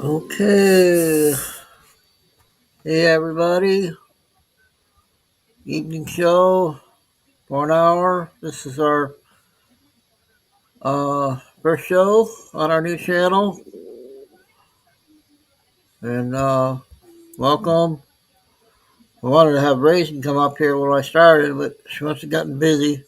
Okay. Hey, everybody. Evening show for an hour. This is our first show on our new channel. And welcome. I wanted to have Raisin come up here when I started, but she must have gotten busy.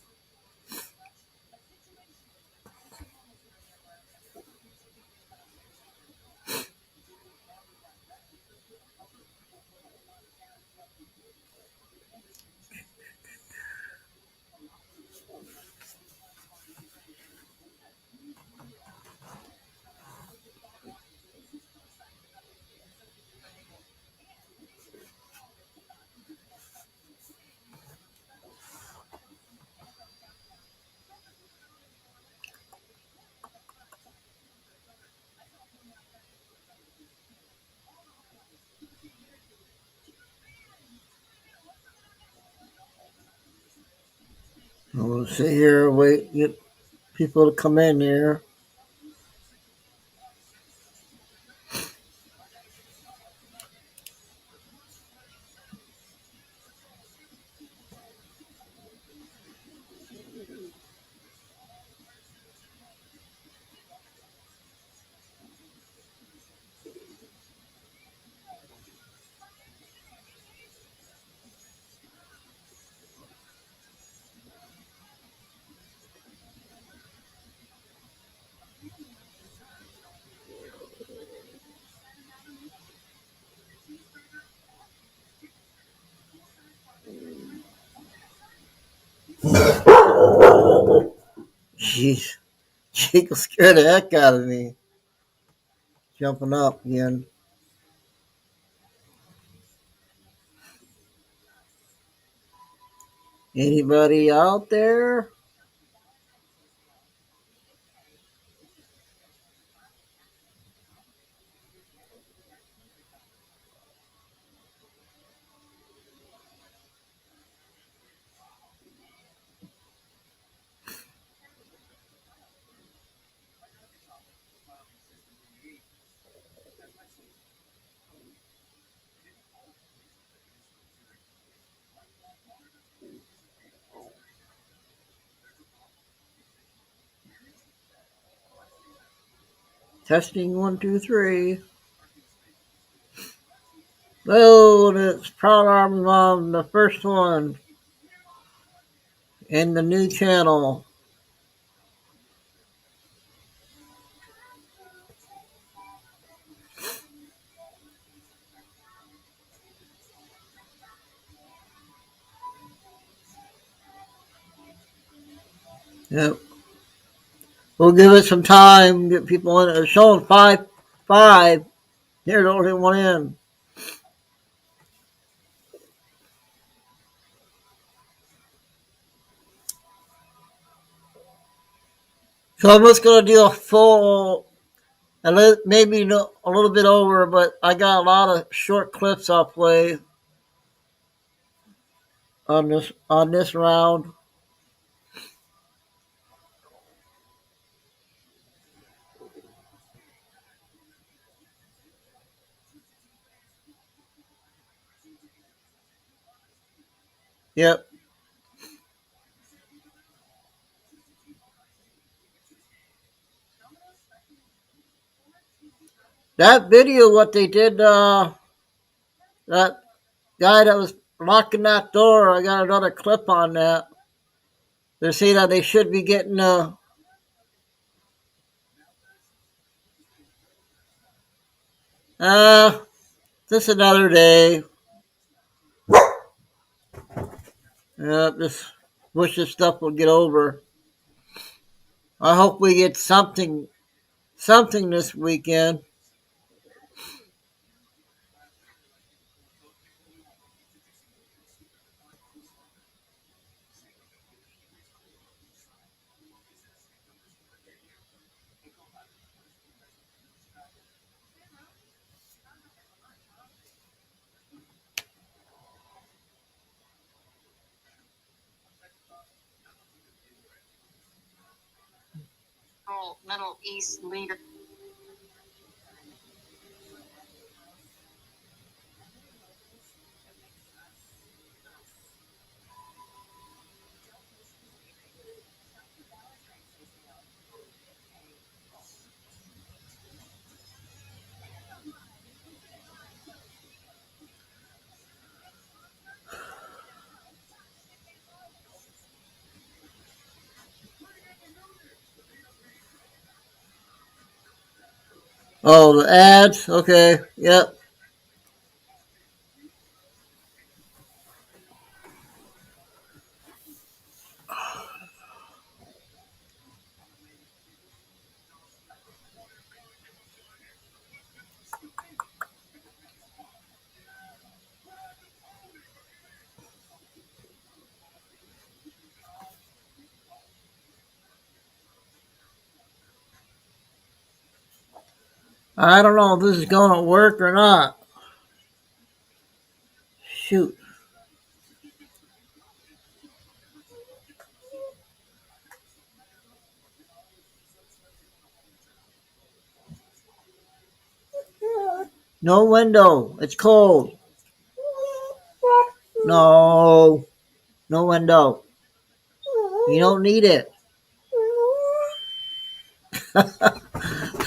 We'll sit here and wait, get people to come in here. Jeez. CHICO scared the heck out of me. Jumping up again. Anybody out there? Testing 1, 2, 3. Oh, it's Proud Army Mom, the first one in the new channel. Yep. We'll give it some time, get people in. It's showing 5. There's only one in. So I'm just going to do a full, maybe a little bit over, but I got a lot of short clips I'll play on this round. Yep. That video, what they did, that guy that was locking that door, I got another clip on that. They say that they should be getting uh just another day. Just wish this stuff would get over. I hope we get something this weekend. Middle East leader. Oh, the ads. Okay. Yep. I don't know if this is going to work or not. Shoot. No window. It's cold. No. No window. You don't need it.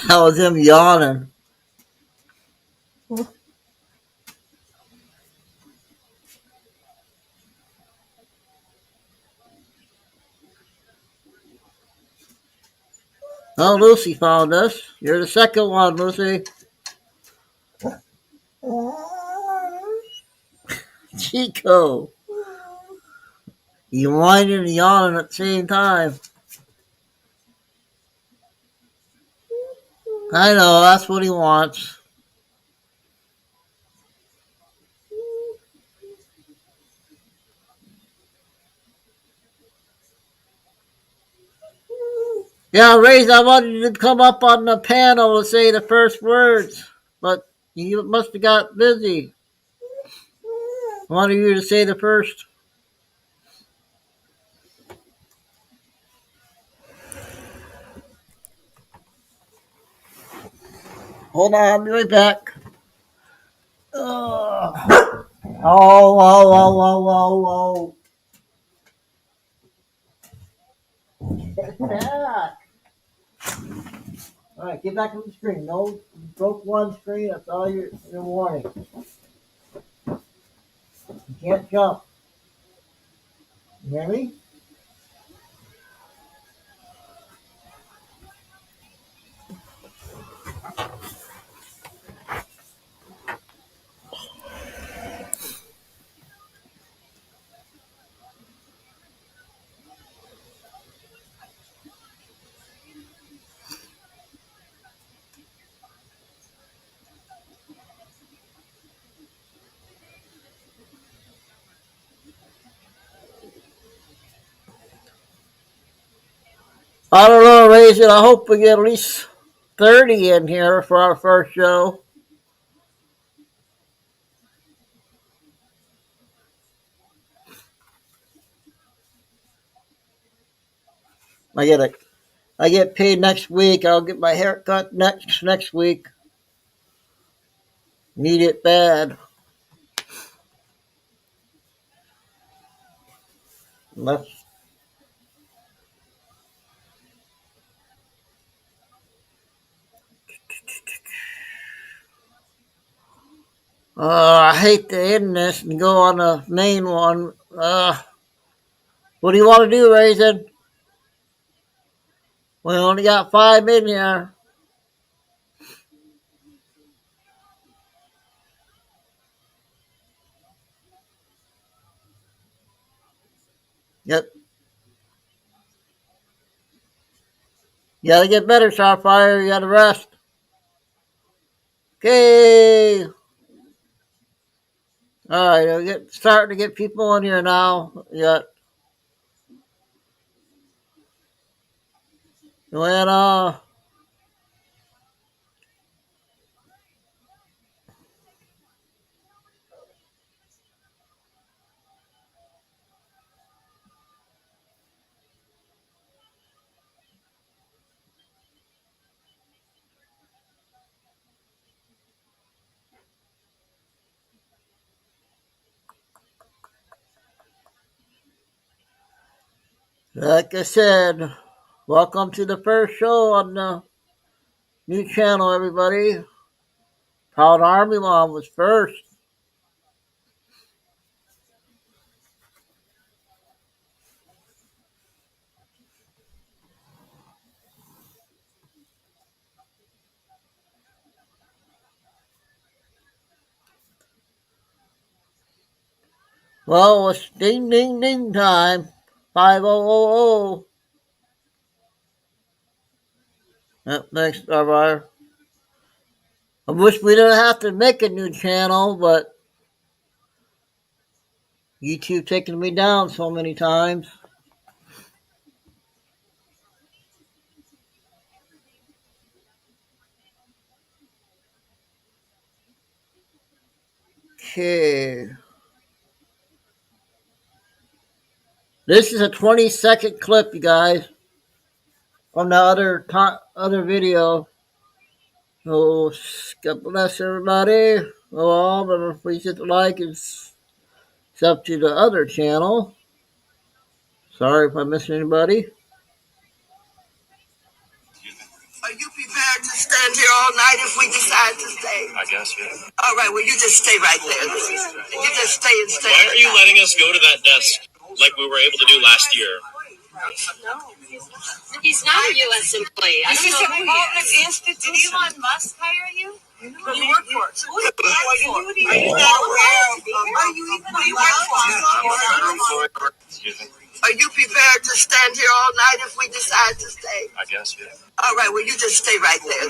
That was him yawning. Oh, Lucy found us. You're the second one, Lucy. Chico. You whining and yawning at the same time. I know, that's what he wants. Yeah, Ray, I wanted you to come up on the panel to say the first words, but you must have got busy. I wanted you to say the first. Hold on, I'll be right back. Oh, oh, oh, oh, oh, oh. Get back. All right, get back on the screen. No, you broke one screen. That's all your warning. You can't jump. You hear me? I don't know, Raisin. I hope we get at least 30 in here for our first show. I get it. I get paid next week. I'll get my hair cut next week. Need it bad. Let's, I hate to end this and go on the main one. What do you want to do, Raisin? We only got 5 in here. Yep. You gotta get better, Starfire. You gotta rest. Okay. All right, starting to get people in here now. You got Joanna. Like I said, welcome to the first show on the new channel, everybody. Proud Army Mom was first. Well, it's ding, ding, ding time. 5000. Yep, thanks, Starfire. I wish we didn't have to make a new channel, but YouTube taking me down so many times. Okay. This is a 20-second clip, you guys, from the other video. So, God bless everybody. Oh, but please hit the like and sub to the other channel. Sorry if I missed anybody. Are you prepared to stand here all night if we decide to stay? I guess, yeah. All right, well, you just stay right there. You just stay and stay. Why aren't you letting us go to that desk like we were able to do last year? No, he's not a U.S. employee. This is a public institution. Did Elon Musk hire you? Who do you work for? Who do you work for? Are you not aware of? Are you even aware? Excuse me. Are you prepared to stand here all night if we decide to stay? I guess, yeah. All right, well, you just stay right there.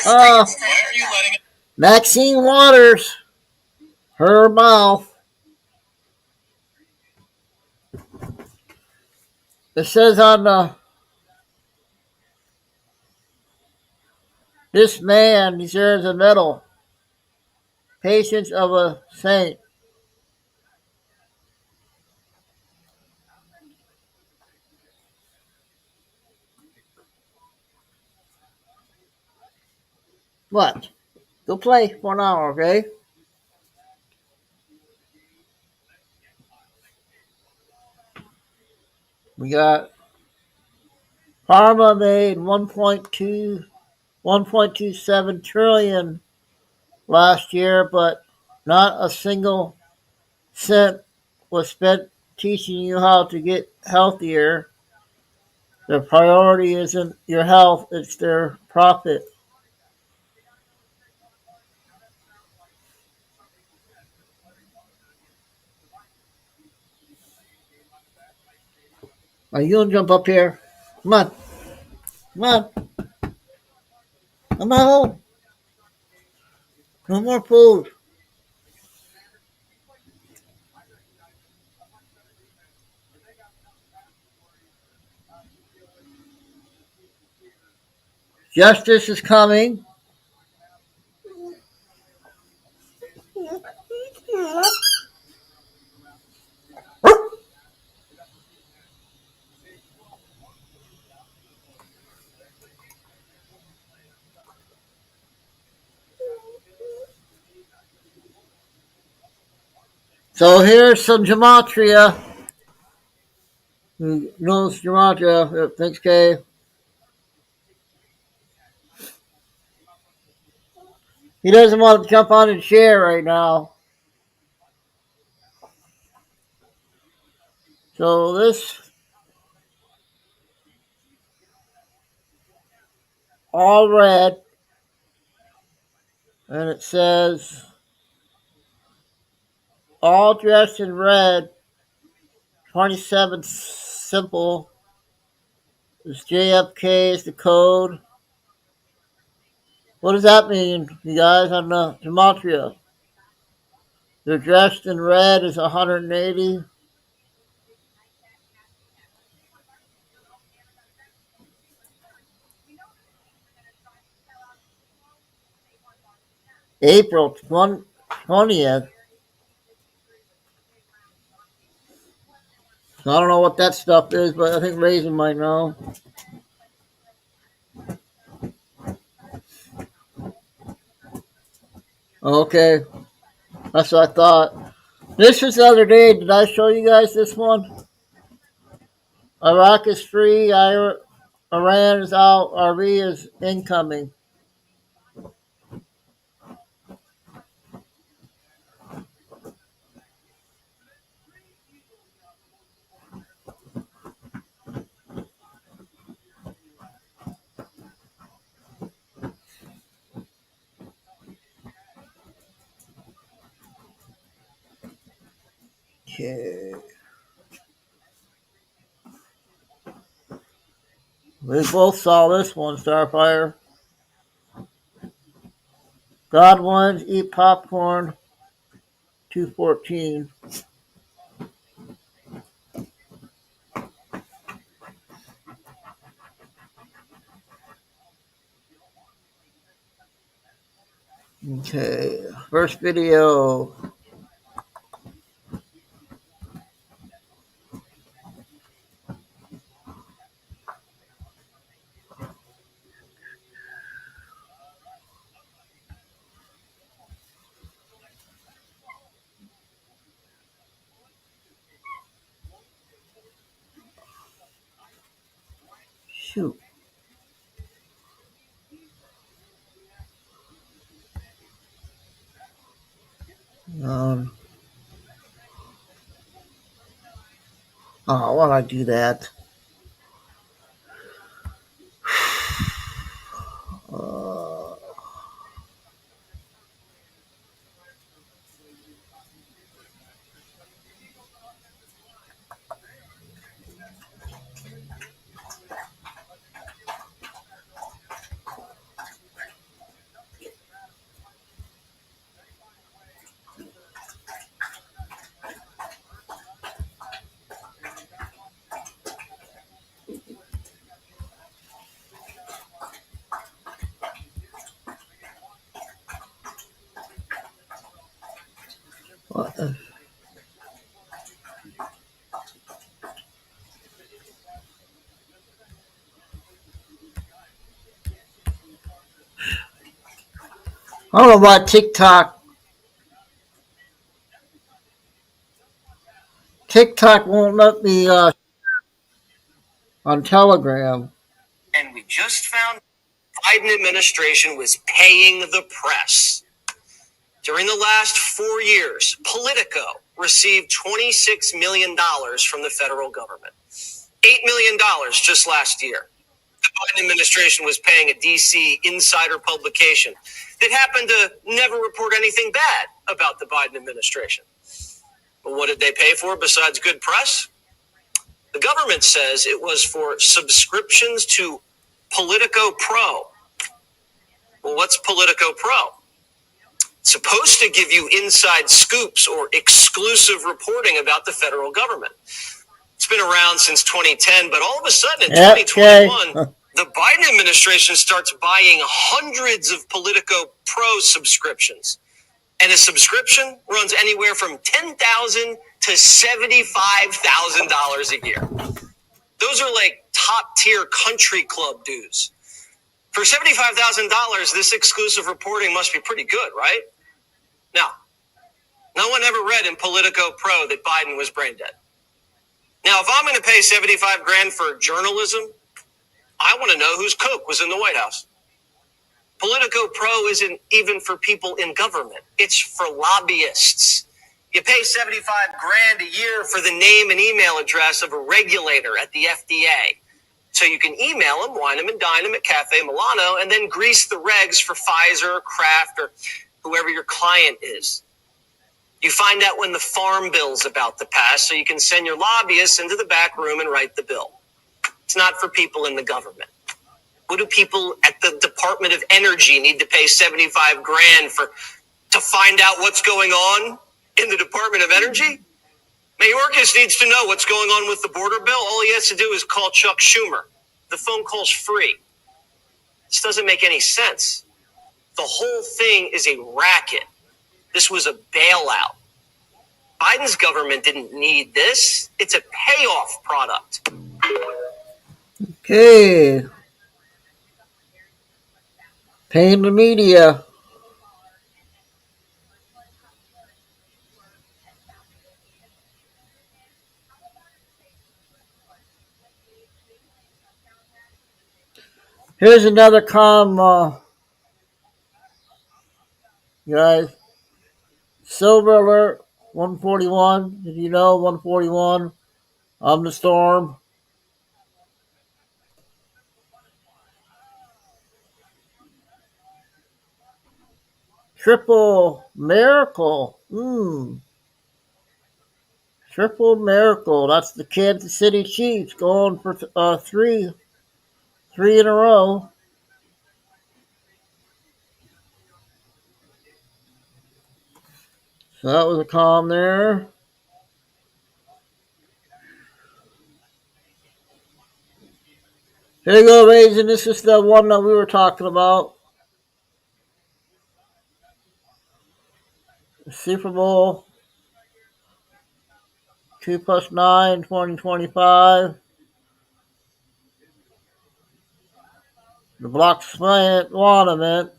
Why are you letting it? Maxine Waters, her mouth. It says on this man deserves a medal. Patience of a saint. What? Go play for an hour, okay? We got Pharma made 1.27 trillion last year, but not a single cent was spent teaching you how to get healthier. Their priority isn't your health, it's their profit. Are you gonna jump up here? Come on. Come on. Come on home. No more food. Justice is coming. So here's some gematria. Who knows gematria? Thanks, Kay. He doesn't want to jump on his chair right now. So this all red, and it says all dressed in red. 27 simple. This JFK is the code. What does that mean, you guys, on the gematria? They're dressed in red is 180. April 20th. So I don't know what that stuff is, but I think Raisin might know. Okay, that's what I thought. This was the other day. Did I show you guys this one? Iraq is free. Iran is out. RV is incoming. Okay. We both saw this one, Starfire. God wanted to eat popcorn. 214. Okay. First video. Shoot. Um. Oh, why'd I do that? Uh, what the? I don't know why TikTok won't let me on Telegram. And we just found the Biden administration was paying the press. During the last 4 years, Politico received $26 million from the federal government. $8 million just last year. The Biden administration was paying a DC insider publication that happened to never report anything bad about the Biden administration. But what did they pay for besides good press? The government says it was for subscriptions to Politico Pro. Well, what's Politico Pro? It's supposed to give you inside scoops or exclusive reporting about the federal government. It's been around since 2010, but all of a sudden in 2021, the Biden administration starts buying hundreds of Politico Pro subscriptions. And a subscription runs anywhere from $10,000 to $75,000 a year. Those are like top tier country club dues. For $75,000, this exclusive reporting must be pretty good, right? Now, no one ever read in Politico Pro that Biden was brain dead. Now, if I'm going to pay $75,000 for journalism, I want to know whose coke was in the White House. Politico Pro isn't even for people in government. It's for lobbyists. You pay $75,000 a year for the name and email address of a regulator at the FDA. So you can email them, wine them, and dine them at Cafe Milano, and then grease the regs for Pfizer or Kraft or whoever your client is. You find out when the farm bill's about to pass so you can send your lobbyists into the back room and write the bill. It's not for people in the government. What do people at the Department of Energy need to pay $75,000 for to find out what's going on in the Department of Energy? Mayorkas needs to know what's going on with the border bill. All he has to do is call Chuck Schumer. The phone call's free. This doesn't make any sense. The whole thing is a racket. This was a bailout. Biden's government didn't need this. It's a payoff product. Okay. Paying the media. Here's another guys. Silver alert, 141. Did you know 141? On the storm. Triple miracle. Triple miracle. That's the Kansas City Chiefs going for three in a row. So that was a calm there. Here you go, Raisin. This is the one that we were talking about. The Super Bowl 2+9 2025. The Block Slant One event.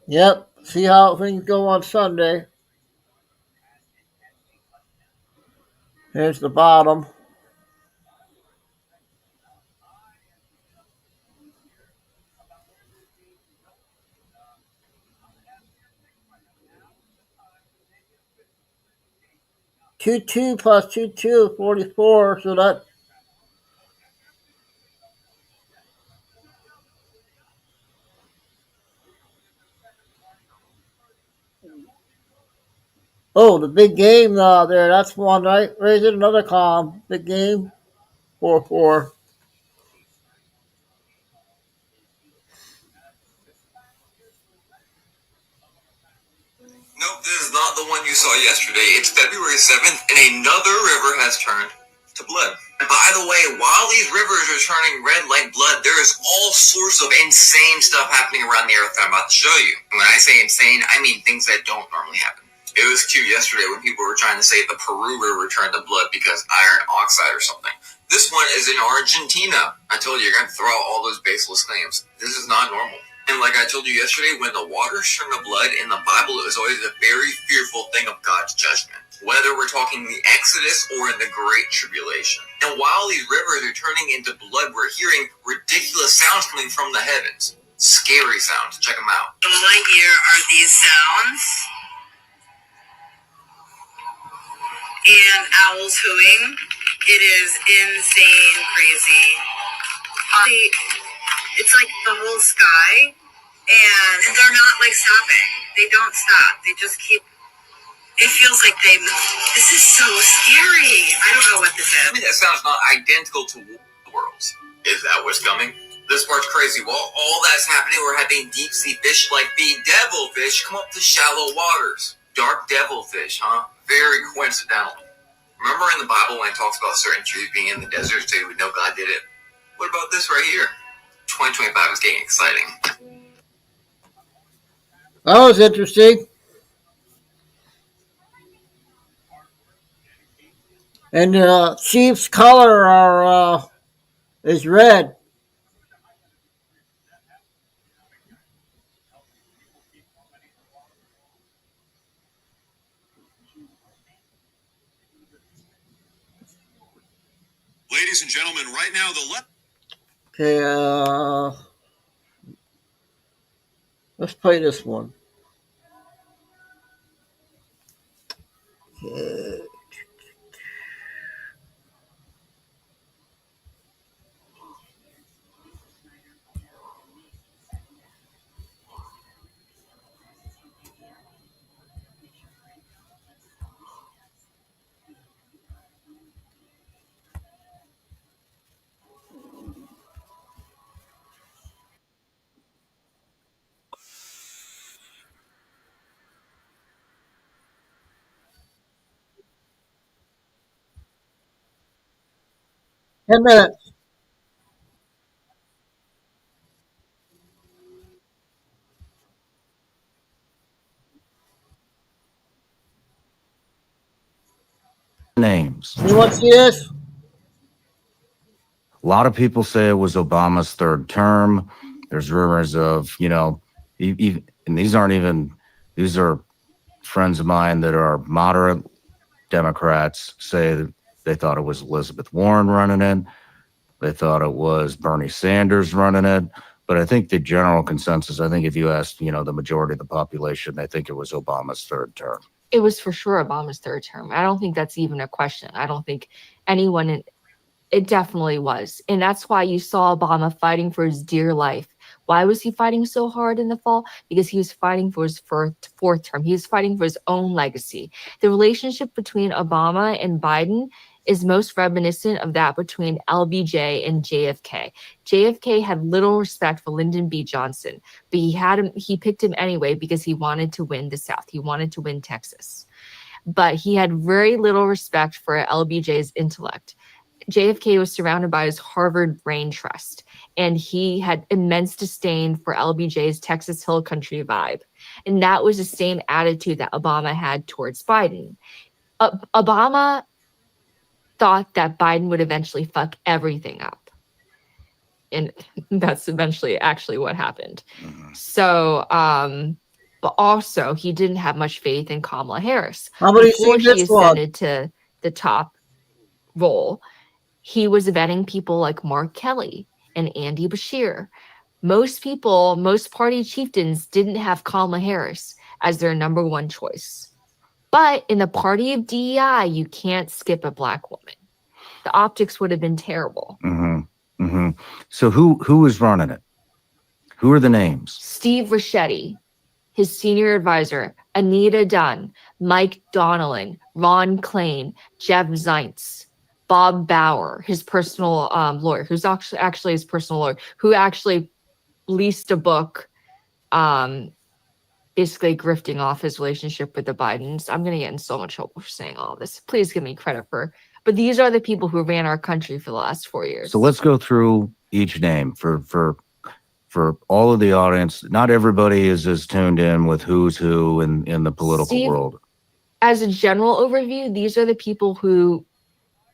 Yep. See how things go on Sunday. Here's the bottom. Two plus 2 44. So that. Oh, the big game there. That's one, right? Raisin, another calm. Big game. 4-4. Nope, this is not the one you saw yesterday. It's February 7th, and another river has turned to blood. And by the way, while these rivers are turning red like blood, there is all sorts of insane stuff happening around the earth that I'm about to show you. And when I say insane, I mean things that don't normally happen. It was cute yesterday when people were trying to say the Peru River turned to blood because iron oxide or something. This one is in Argentina. I told you, you're going to throw out all those baseless claims. This is not normal. And like I told you yesterday, when the waters turn to blood in the Bible, it was always a very fearful thing of God's judgment. Whether we're talking the Exodus or in the Great Tribulation. And while these rivers are turning into blood, we're hearing ridiculous sounds coming from the heavens. Scary sounds. Check them out. All I hear are these sounds. And owls hooing. It is insane, crazy. It's like the whole sky, and they're not like stopping. They don't stop. They just keep. It feels like this is so scary. I don't know what this is. I mean, that sounds not identical to worlds. Is that what's coming? This part's crazy. While all that's happening, we're having deep sea fish like the devilfish come up to shallow waters. Dark devilfish, huh? Very coincidental. Remember in the Bible when it talks about certain trees being in the desert so you would know God did it? What about this right here? 2025 is getting exciting. That was interesting. And Chiefs color is red. Ladies and gentlemen, right now the left. Okay, let's play this one. Okay. Ten minutes. Names. Anyone see this? A lot of people say it was Obama's third term. There's rumors of, and these are friends of mine that are moderate Democrats say that they thought it was Elizabeth Warren running it. They thought it was Bernie Sanders running it. But I think the general consensus, I think if you asked, the majority of the population, they think it was Obama's third term. It was for sure Obama's third term. I don't think that's even a question. I don't think anyone, it definitely was. And that's why you saw Obama fighting for his dear life Why was he fighting so hard in the fall? Because he was fighting for his fourth term. He was fighting for his own legacy. The relationship between Obama and Biden is most reminiscent of that between LBJ and JFK. JFK had little respect for Lyndon B. Johnson, but he picked him anyway because he wanted to win the South. He wanted to win Texas. But he had very little respect for LBJ's intellect. JFK was surrounded by his Harvard brain trust, and he had immense disdain for LBJ's Texas Hill Country vibe. And that was the same attitude that Obama had towards Biden. Obama thought that Biden would eventually fuck everything up. And that's eventually actually what happened. So, but also he didn't have much faith in Kamala Harris. How about Before he she ascended to the top role, he was vetting people like Mark Kelly and Andy Bashir. Most party chieftains didn't have Kamala Harris as their number one choice. But in the party of DEI, you can't skip a Black woman. The optics would have been terrible. So who is running it? Who are the names? Steve Ricchetti, his senior advisor, Anita Dunn, Mike Donnellan, Ron Klain, Jeff Zients, Bob Bauer, his personal lawyer, who's actually his personal lawyer, who actually leased a book basically grifting off his relationship with the Bidens. I'm going to get in so much trouble for saying all this. Please give me credit but these are the people who ran our country for the last 4 years. So let's go through each name for all of the audience. Not everybody is as tuned in with who's who in the political world. As a general overview, these are the people who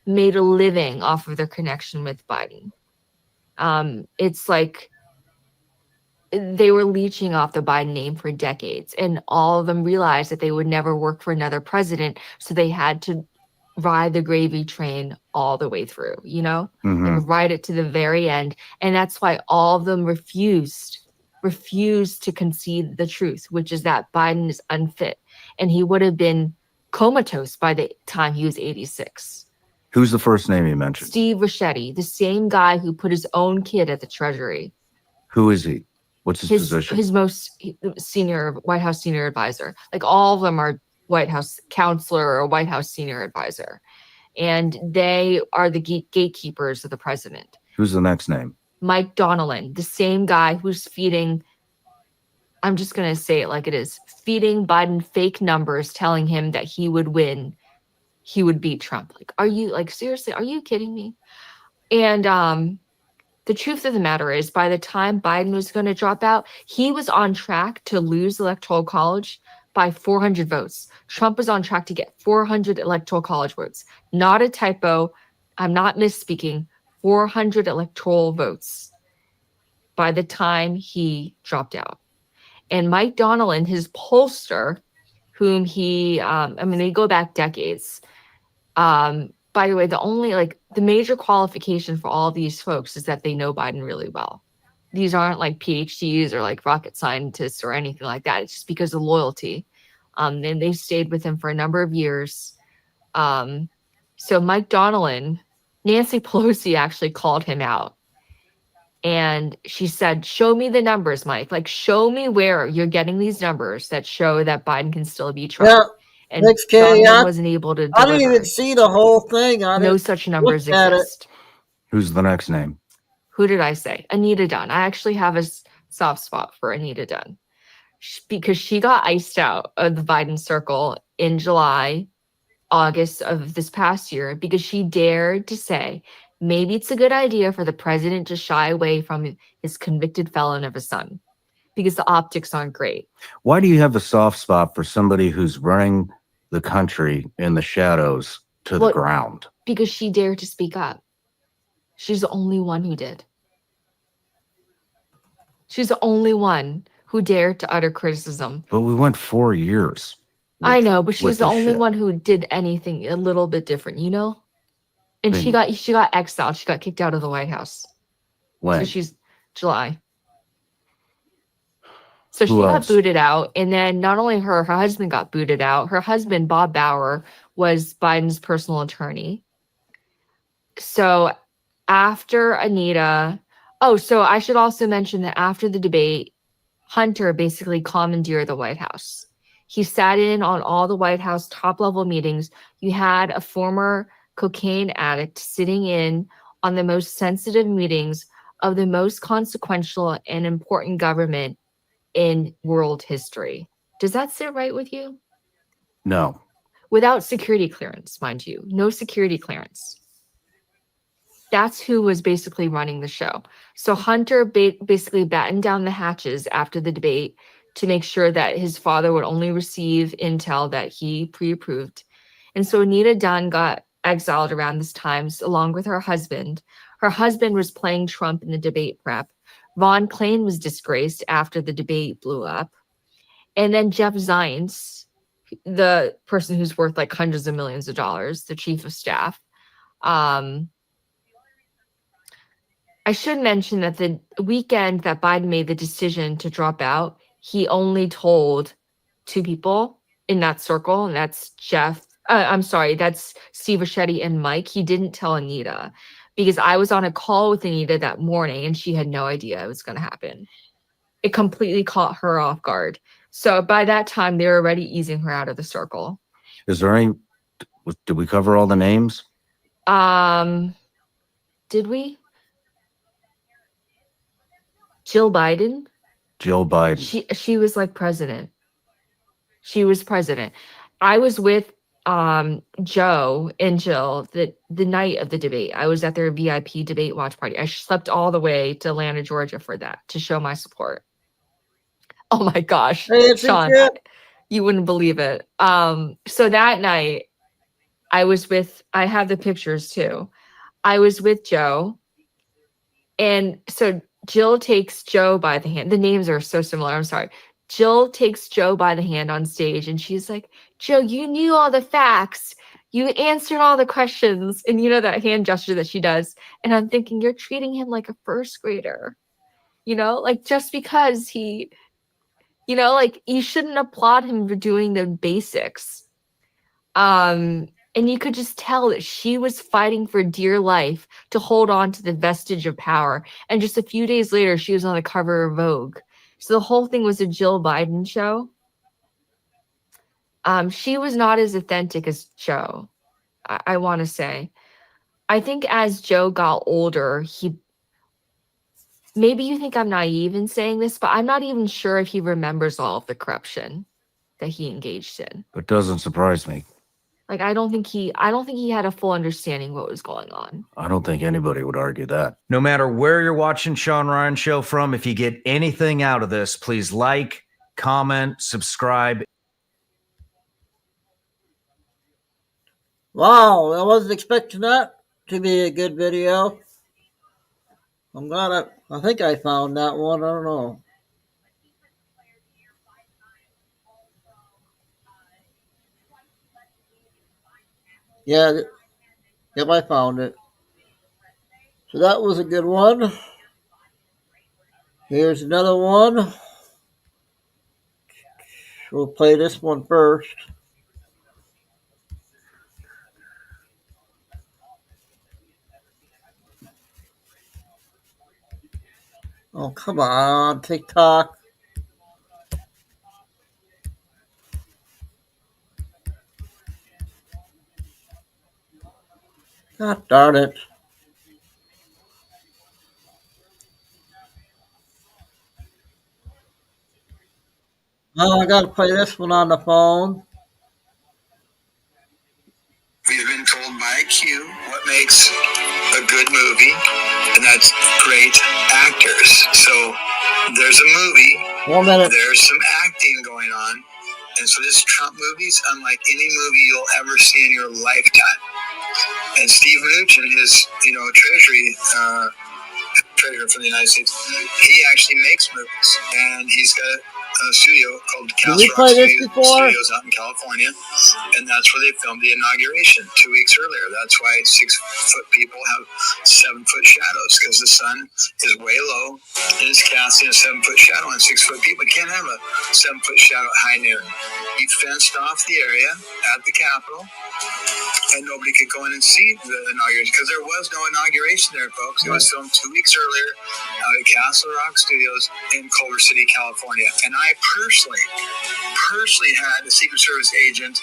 made a living off of their connection with Biden. It's like they were leeching off the Biden name for decades, and all of them realized that they would never work for another president, so they had to ride the gravy train all the way through, and ride it to the very end. And that's why all of them refused to concede the truth, which is that Biden is unfit, and he would have been comatose by the time he was 86. Who's the first name you mentioned? Steve Ricchetti, the same guy who put his own kid at the Treasury. Who is he? What's his position? His most senior White House senior advisor. Like all of them are White House counselor or White House senior advisor. And they are the gatekeepers of the president. Who's the next name? Mike Donnellan, the same guy who's feeding, I'm just going to say it like it is, feeding Biden fake numbers, telling him that he would win. He would beat Trump. Seriously, are you kidding me? And the truth of the matter is, by the time Biden was going to drop out, he was on track to lose the Electoral College by 400 votes. Trump was on track to get 400 Electoral College votes. Not a typo. I'm not misspeaking. 400 electoral votes by the time he dropped out. And Mike Donnellan, his pollster, whom they go back decades. By the way, the major qualification for all these folks is that they know Biden really well. These aren't like PhDs or like rocket scientists or anything like that. It's just because of loyalty. And they stayed with him for a number of years. So Mike Donnellan, Nancy Pelosi actually called him out. And she said, show me the numbers, Mike. Like, show me where you're getting these numbers that show that Biden can still beat Trump. Yeah. And Donnellan wasn't able to deliver. I didn't even see the whole thing. No such numbers exist. Who's the next name? Who did I say? Anita Dunn. I actually have a soft spot for Anita Dunn because she got iced out of the Biden circle in July, August of this past year because she dared to say, maybe it's a good idea for the president to shy away from his convicted felon of a son because the optics aren't great. Why do you have a soft spot for somebody who's running the country in the shadows to the ground? Because she dared to speak up. She's the only one who did. She's the only one who dared to utter criticism. But we went 4 years. I know, but she's the only one who did anything a little bit different, And she got exiled. She got kicked out of the White House. When? So she's July. So she got booted out. And then not only her husband got booted out. Her husband, Bob Bauer, was Biden's personal attorney. So after Anita, Oh, so I should also mention that after the debate, Hunter basically commandeered the White House. He sat in on all the White House top level meetings. You had a former cocaine addict sitting in on the most sensitive meetings of the most consequential and important government in world history. Does that sit right with you? No. Without security clearance, mind you, no security clearance. That's who was basically running the show. So Hunter basically battened down the hatches after the debate to make sure that his father would only receive intel that he pre-approved. And so Anita Dunn got exiled around this time, along with her husband. Her husband was playing Trump in the debate prep. Von Klain was disgraced after the debate blew up. And then Jeff Zients, the person who's worth like hundreds of millions of dollars, the chief of staff, I should mention that the weekend that Biden made the decision to drop out, he only told two people in that circle, and that's that's Steve Ricchetti and Mike. He didn't tell Anita because I was on a call with Anita that morning and she had no idea it was going to happen. It completely caught her off guard. So by that time, they were already easing her out of the circle. Is there any, did we cover all the names? Did we? Jill Biden? Jill Biden. She was like president. She was president. I was with Joe and Jill the night of the debate. I was at their VIP debate watch party. I slept all the way to Atlanta, Georgia for that, to show my support. Oh my gosh, Hey, Sean, you wouldn't believe it. So that night I have the pictures too. I was with Joe. And so Jill takes Joe by the hand. The names are so similar. I'm sorry. Jill takes Joe by the hand on stage and she's like, Joe, you knew all the facts. You answered all the questions. And you know that hand gesture that she does. And I'm thinking, you're treating him like a first grader. You know, like just because he, you know, like you shouldn't applaud him for doing the basics. And you could just tell that she was fighting for dear life to hold on to the vestige of power. And just a few days later, she was on the cover of Vogue. So the whole thing was a Jill Biden show. She was not as authentic as Joe, I want to say. I think as Joe got older, maybe you think I'm naive in saying this, but I'm not even sure if he remembers all of the corruption that he engaged in. It doesn't surprise me. Like, I don't think he had a full understanding what was going on. I don't think anybody would argue that. No matter where you're watching Sean Ryan Show from, if you get anything out of this, please like, comment, subscribe. Wow, I wasn't expecting that to be a good video. I'm glad I think I found that one. I don't know. Yeah, yep, I found it. So that was a good one. Here's another one. We'll play this one first. Oh, come on, TikTok. God darn it. Oh, I gotta play this one on the phone. We've been told by Q what makes a good movie, and that's great actors. So there's a movie, 1 minute. there's some acting going on, and so this Trump movie is unlike any movie you'll ever see in your lifetime. And Steve Mnuchin, his treasurer from the United States, he actually makes movies, and he's got a studio called Did we play this before? Studios out in California, and that's where they filmed the inauguration 2 weeks earlier. That's why 6-foot people have 7-foot shadows, because the sun is way low and it's casting a 7-foot shadow on 6-foot people. You can't have a 7-foot shadow at high noon. He fenced off the area at the Capitol, and nobody could go in and see the inauguration because there was no inauguration there, folks. It was filmed 2 weeks earlier out at Castle Rock Studios in Culver City, California. And I personally had a Secret Service agent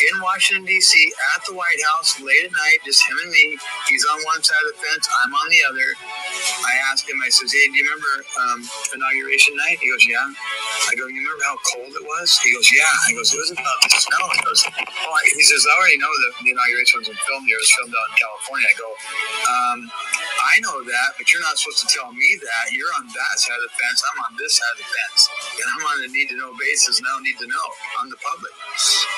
in Washington, D.C. at the White House late at night, just him and me. He's on one side of the fence, I'm on the other. I asked him, I says, hey, do you remember inauguration night? He goes, yeah. I go, you remember how cold it was? He goes, yeah. I goes, it wasn't about the snow. He goes, he says, I already know that the inauguration wasn't filmed here. It was filmed out in California. I go, I know that, but you're not supposed to tell me that. You're on that side of the fence. I'm on this side of the fence. And I'm on a need-to-know basis, and I don't need to know. I'm the public.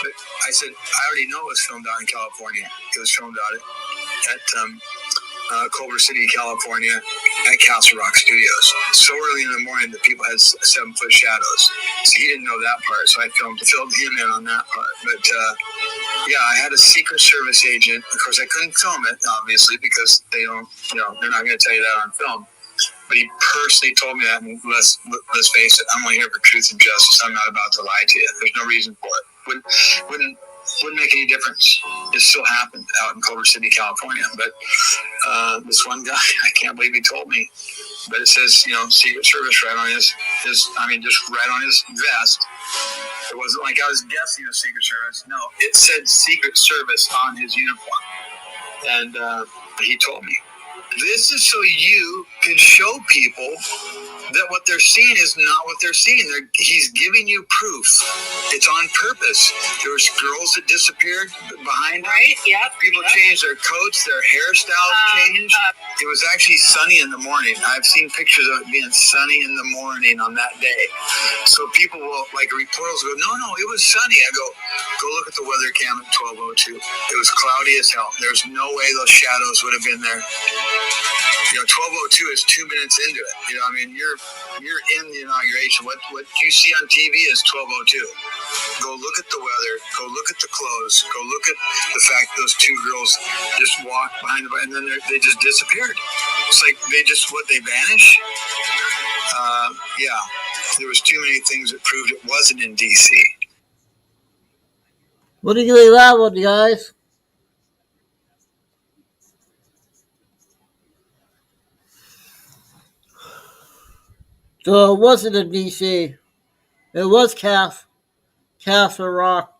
But I said, I already know it was filmed out in California. It was filmed out at Culver City, California, at Castle Rock Studios. So early in the morning that people had 7-foot shadows. So he didn't know that part, so I filled him in on that part. But yeah, I had a Secret Service agent. Of course, I couldn't film it, obviously, because they don't, they're not going to tell you that on film. But he personally told me that, and let's face it, I'm only here for truth and justice. I'm not about to lie to you. There's no reason for it. Wouldn't make any difference. It still happened out in Culver City, California. But this one guy, I can't believe he told me. But it says, Secret Service right on his just right on his vest. It wasn't like I was guessing a Secret Service. No, it said Secret Service on his uniform. And he told me, this is so you can show people that what they're seeing is not what they're seeing. He's giving you proof. It's on purpose. There was girls that disappeared behind them. Right, yep. People changed their coats, their hairstyles changed. It was actually sunny in the morning. I've seen pictures of it being sunny in the morning on that day. So people will, like reporters go, no, it was sunny. I go look at the weather cam at 12:02. It was cloudy as hell. There's no way those shadows would have been there. 12:02 is 2 minutes into it. You're in the inauguration. What you see on TV is 12:02. Go look at the weather. Go look at the clothes. Go look at the fact those two girls just walked behind and then they just disappeared. It's like they vanish. Yeah, there was too many things that proved it wasn't in D.C. What do you think of that one, guys? So it wasn't in D.C. It was Castle Rock.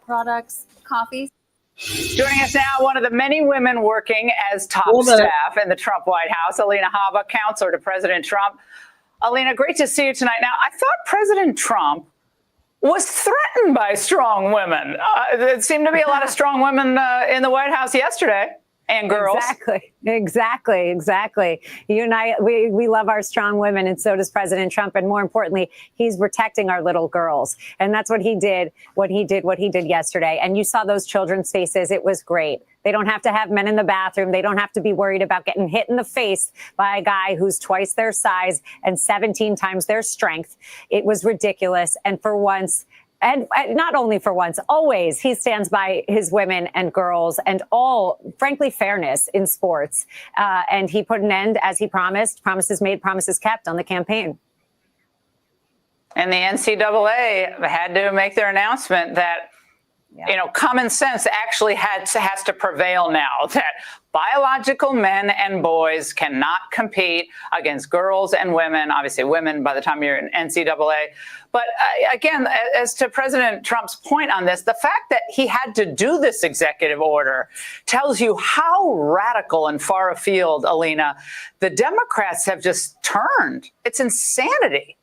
Products, coffees. Joining us now, one of the many women working as top staff in the Trump White House, Alina Habba, counselor to President Trump. Alina, great to see you tonight. Now, I thought President Trump was threatened by strong women. There seemed to be a lot of strong women in the White House yesterday. And girls. Exactly. You and I, we love our strong women, and so does President Trump. And more importantly, he's protecting our little girls. And that's what he did yesterday. And you saw those children's faces. It was great. They don't have to have men in the bathroom. They don't have to be worried about getting hit in the face by a guy who's twice their size and 17 times their strength. It was ridiculous. And for once, and not only for once, always he stands by his women and girls and all, frankly, fairness in sports. And he put an end, as he promised, promises made, promises kept on the campaign. And the NCAA had to make their announcement that, common sense actually has to prevail now, that biological men and boys cannot compete against girls and women, obviously women by the time you're in NCAA. But again, as to President Trump's point on this, the fact that he had to do this executive order tells you how radical and far afield, Alina, the Democrats have just turned. It's insanity.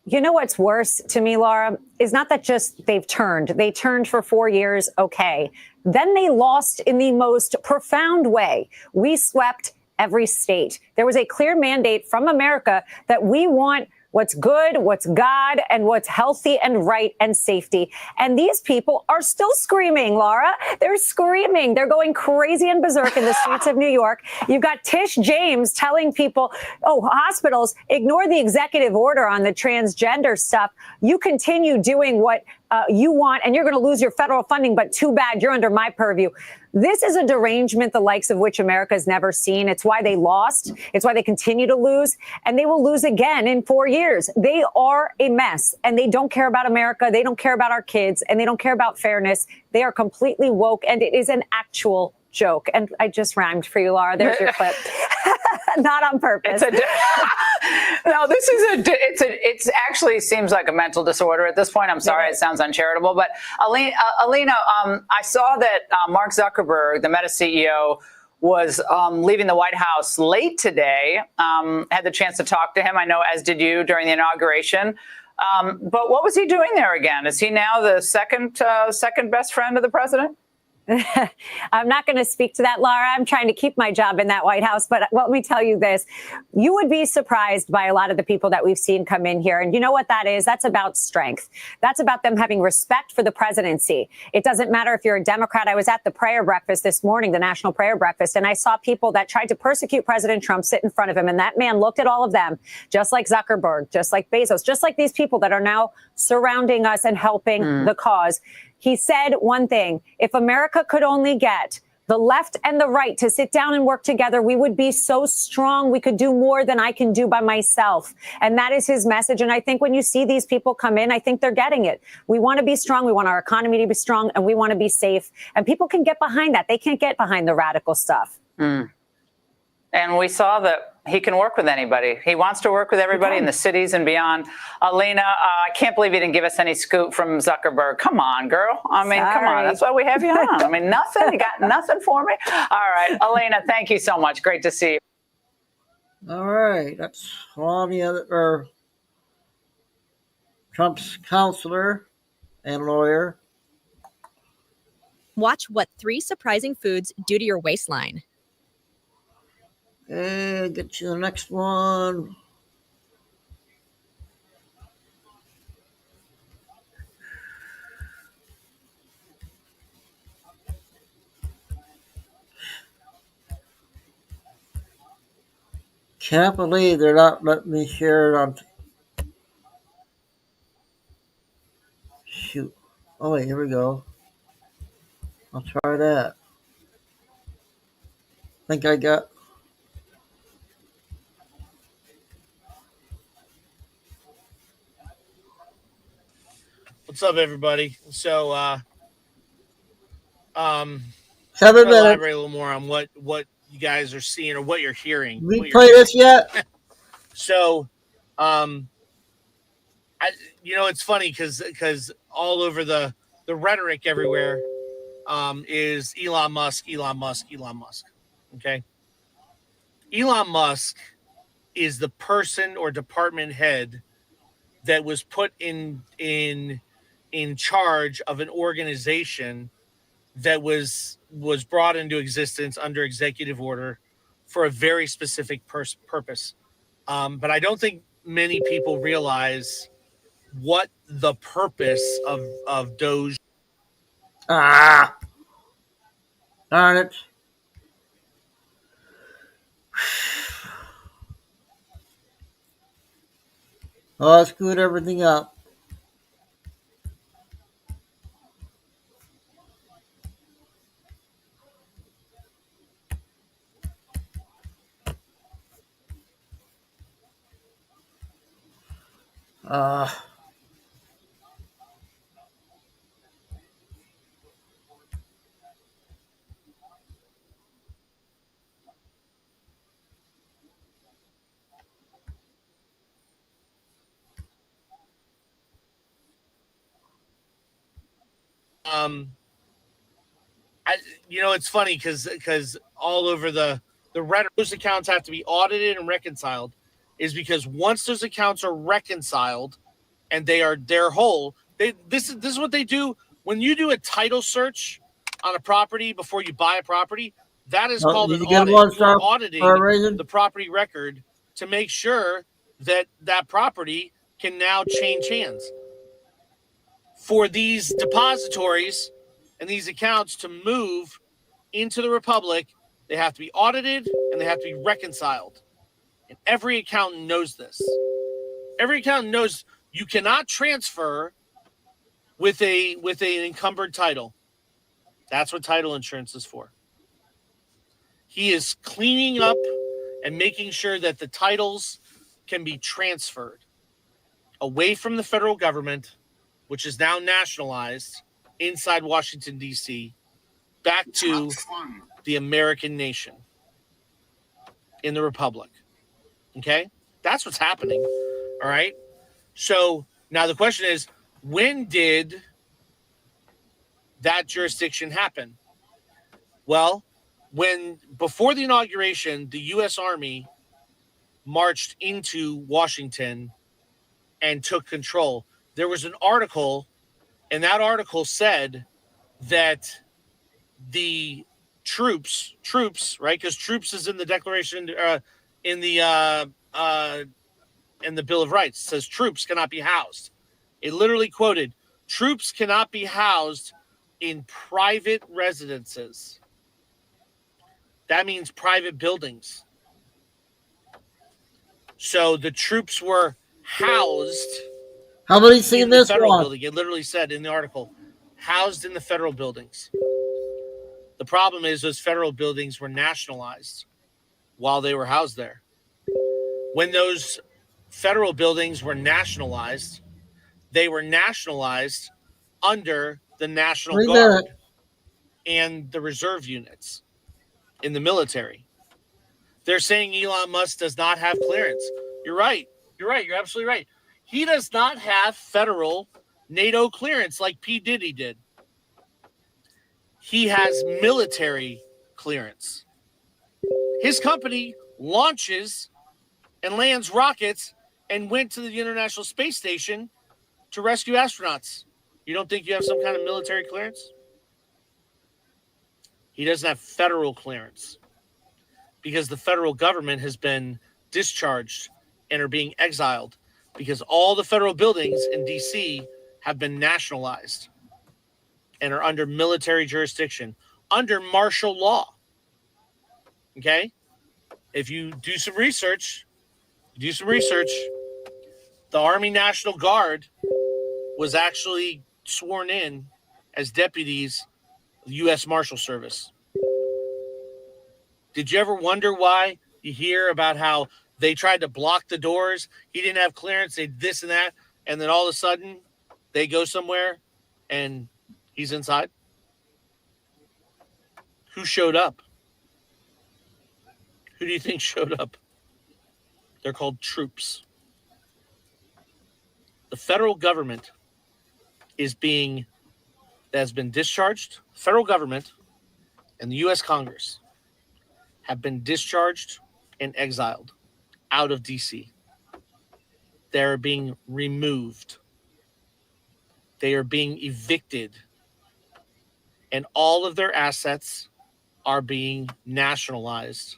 You know what's worse to me, Laura, is not that just they've turned. They turned for 4 years, okay. Then they lost in the most profound way. We swept every state. There was a clear mandate from America that we want what's good, what's God, and what's healthy and right and safety. And these people are still screaming, Laura. They're screaming. They're going crazy and berserk in the streets of New York. You've got Tish James telling people, oh, hospitals, ignore the executive order on the transgender stuff. You continue doing what you want, and you're going to lose your federal funding, but too bad, you're under my purview. This is a derangement the likes of which America's never seen. It's why they lost. It's why they continue to lose, and they will lose again in 4 years. They are a mess, and they don't care about America. They don't care about our kids, and they don't care about fairness. They are completely woke, and it is an actual joke. And I just rhymed for you, Laura. There's your clip. Not on purpose. No, this is it's actually seems like a mental disorder at this point. I'm sorry, it sounds uncharitable, but Alina, I saw that Mark Zuckerberg, the Meta CEO, was leaving the White House late today. Had the chance to talk to him, I know, as did you, during the inauguration. But what was he doing there again? Is he now the second best friend of the president? I'm not going to speak to that, Laura. I'm trying to keep my job in that White House. But let me tell you this. You would be surprised by a lot of the people that we've seen come in here. And you know what that is? That's about strength. That's about them having respect for the presidency. It doesn't matter if you're a Democrat. I was at the prayer breakfast this morning, the national prayer breakfast, and I saw people that tried to persecute President Trump sit in front of him. And that man looked at all of them, just like Zuckerberg, just like Bezos, just like these people that are now surrounding us and helping the cause. He said one thing: if America could only get the left and the right to sit down and work together, we would be so strong. We could do more than I can do by myself. And that is his message. And I think when you see these people come in, I think they're getting it. We want to be strong. We want our economy to be strong, and we want to be safe. And people can get behind that. They can't get behind the radical stuff. And we saw that he can work with anybody. He wants to work with everybody in the cities and beyond. Alina, I can't believe you didn't give us any scoop from Zuckerberg. Come on, girl. I mean, come on. That's why we have you on. I mean, nothing. You got nothing for me? All right. Alina, thank you so much. Great to see you. All right. That's Melania, or Trump's counselor and lawyer. Watch what 3 surprising foods do to your waistline. And get you the next one. Can't believe they're not letting me share it on. Shoot. Oh, wait, here we go. I'll try that. I think I got. What's up, everybody? So, 7 minutes. elaborate a little more on what you guys are seeing or what you're hearing. We play this yet? So, it's funny because all over the rhetoric everywhere is Elon Musk. Okay, Elon Musk is the person or department head that was put in charge of an organization that was brought into existence under executive order for a very specific purpose. But I don't think many people realize what the purpose of Doge. Darn it. Oh, I screwed everything up. It's funny because all over the rhetoric, those accounts have to be audited and reconciled, is because once those accounts are reconciled and they're whole, this is what they do when you do a title search on a property before you buy a property. That is called an audit. You're auditing the property record to make sure that property can now change hands. For these depositories and these accounts to move into the Republic, they have to be audited and they have to be reconciled. And every accountant knows this. Every accountant knows you cannot transfer with an encumbered title. That's what title insurance is for. He is cleaning up and making sure that the titles can be transferred away from the federal government, which is now nationalized inside Washington, D.C., back to the American nation in the Republic. Okay? That's what's happening. All right? So now the question is, when did that jurisdiction happen? Well, before the inauguration, the U.S. Army marched into Washington and took control. There was an article, and that article said that the troops, right? Because troops is in the Declaration, in the Bill of Rights. It says troops cannot be housed. It literally quoted, troops cannot be housed in private residences. That means private buildings. So the troops were housed How many seen in the this federal one? building. It literally said in the article, housed in the federal buildings. The problem is those federal buildings were nationalized while they were housed there. When those federal buildings were nationalized, they were nationalized under the National Guard and the reserve units in the military. They're saying Elon Musk does not have clearance. You're right. You're absolutely right. He does not have federal NATO clearance like P. Diddy did. He has military clearance. His company launches and lands rockets and went to the International Space Station to rescue astronauts. You don't think you have some kind of military clearance? He doesn't have federal clearance because the federal government has been discharged and are being exiled because all the federal buildings in D.C. have been nationalized and are under military jurisdiction, under martial law. Okay? If you do some research, the Army National Guard was actually sworn in as deputies of the U.S. Marshal Service. Did you ever wonder why you hear about how they tried to block the doors? He didn't have clearance, they did this and that, and then all of a sudden they go somewhere and he's inside? Who showed up? Who do you think showed up? They're called troops. The federal government has been discharged. Federal government and the U.S. Congress have been discharged and exiled out of D.C. They're being removed. They are being evicted. And all of their assets are being nationalized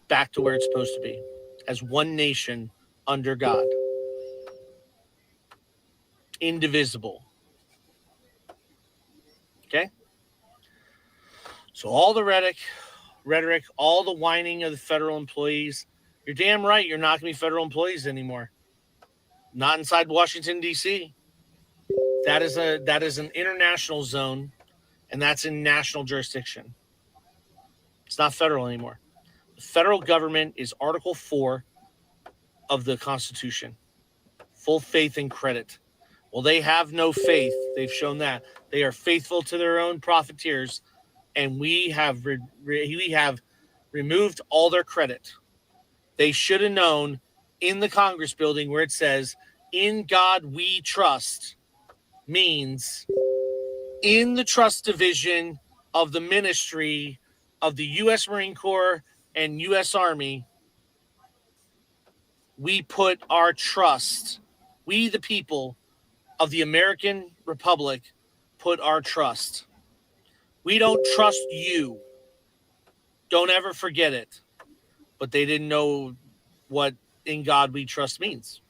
back to where it's supposed to be, as one nation under God. Indivisible. Okay? So all the rhetoric, all the whining of the federal employees, you're damn right you're not going to be federal employees anymore. Not inside Washington, D.C. That is an international zone, and that's in national jurisdiction. It's not federal anymore. The federal government is Article 4 of the Constitution. Full faith and credit. Well, they have no faith. They've shown that. They are faithful to their own profiteers, and we have removed all their credit. They should have known in the Congress building where it says, "In God we trust," means in the trust division of the ministry of the U.S. Marine Corps and U.S. Army, we put our trust, we the people of the American Republic put our trust. We don't trust you. Don't ever forget it. But they didn't know what in God we trust means.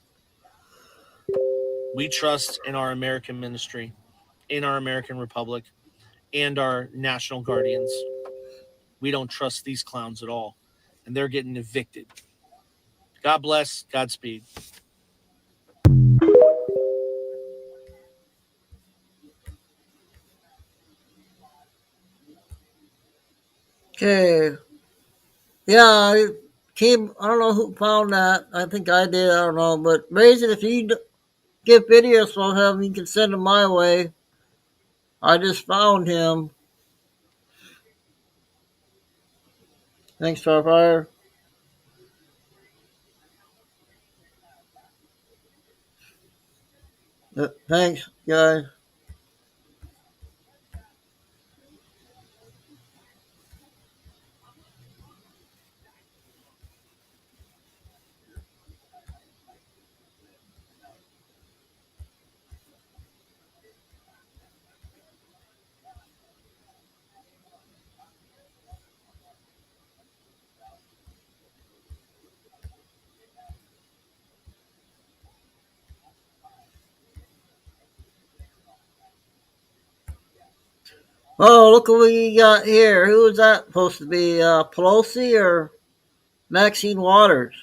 We trust in our American ministry, in our American Republic, and our national guardians. We don't trust these clowns at all, and they're getting evicted. God bless. Godspeed. Okay. Yeah, I don't know who found that. I think I did. I don't know. But Raisin, if you get videos from him, you can send them my way. I just found him. Thanks, Starfire. Thanks, guys. Oh, look what we got here. Who is that supposed to be? Pelosi or Maxine Waters?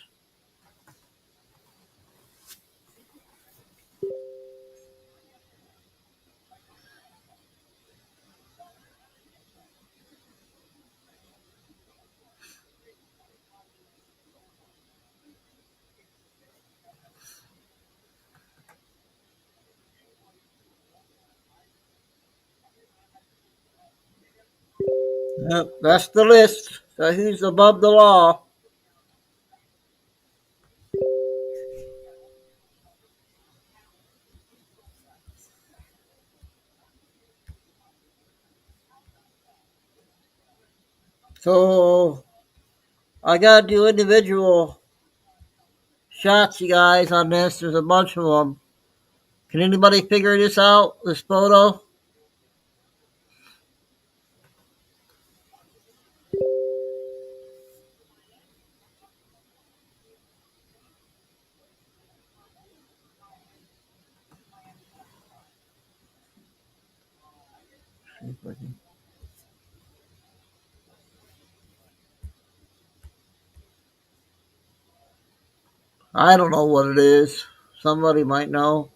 Yep, that's the list. So who's above the law? So I gotta do individual shots, you guys, on this. There's a bunch of them. Can anybody figure this out? This photo? I don't know what it is. Somebody might know.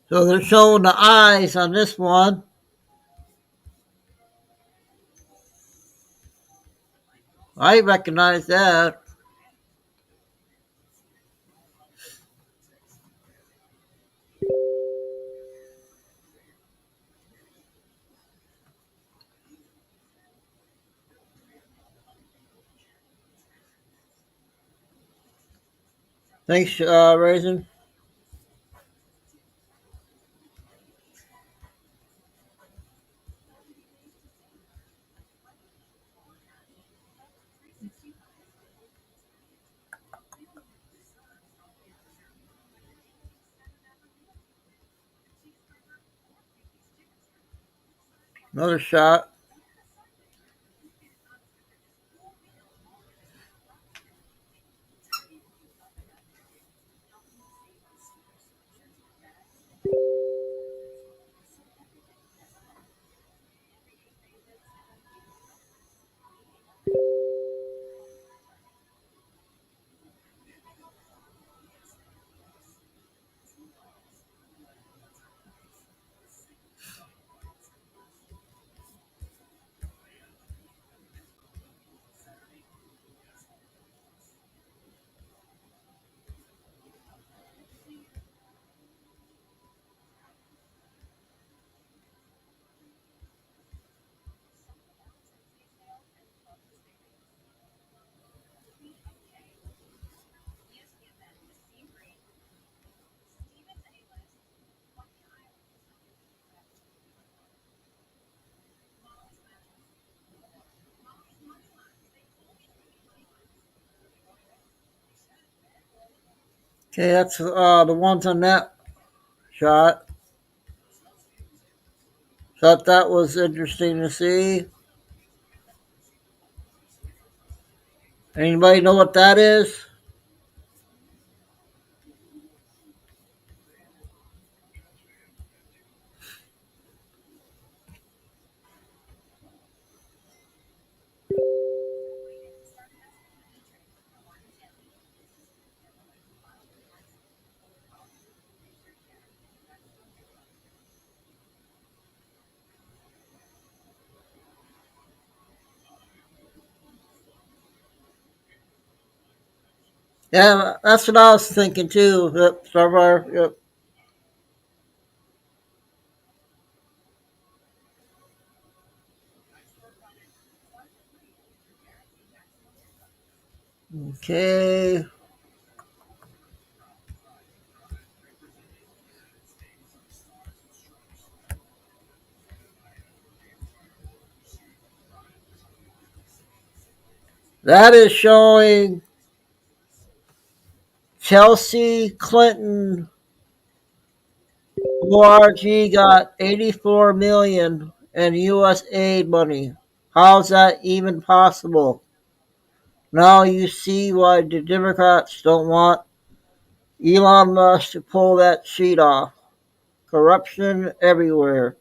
So they're showing the eyes on this one. I recognize that. Thanks, Raisin. Another shot. Okay, that's the ones on that shot. Thought that was interesting to see. Anybody know what that is? Yeah, that's what I was thinking too. Yep, Starfire. Yep. Okay. That is showing Chelsea Clinton ORG got 84 million in U.S. aid money. How's that even possible? Now you see why the Democrats don't want Elon Musk to pull that sheet off. Corruption everywhere.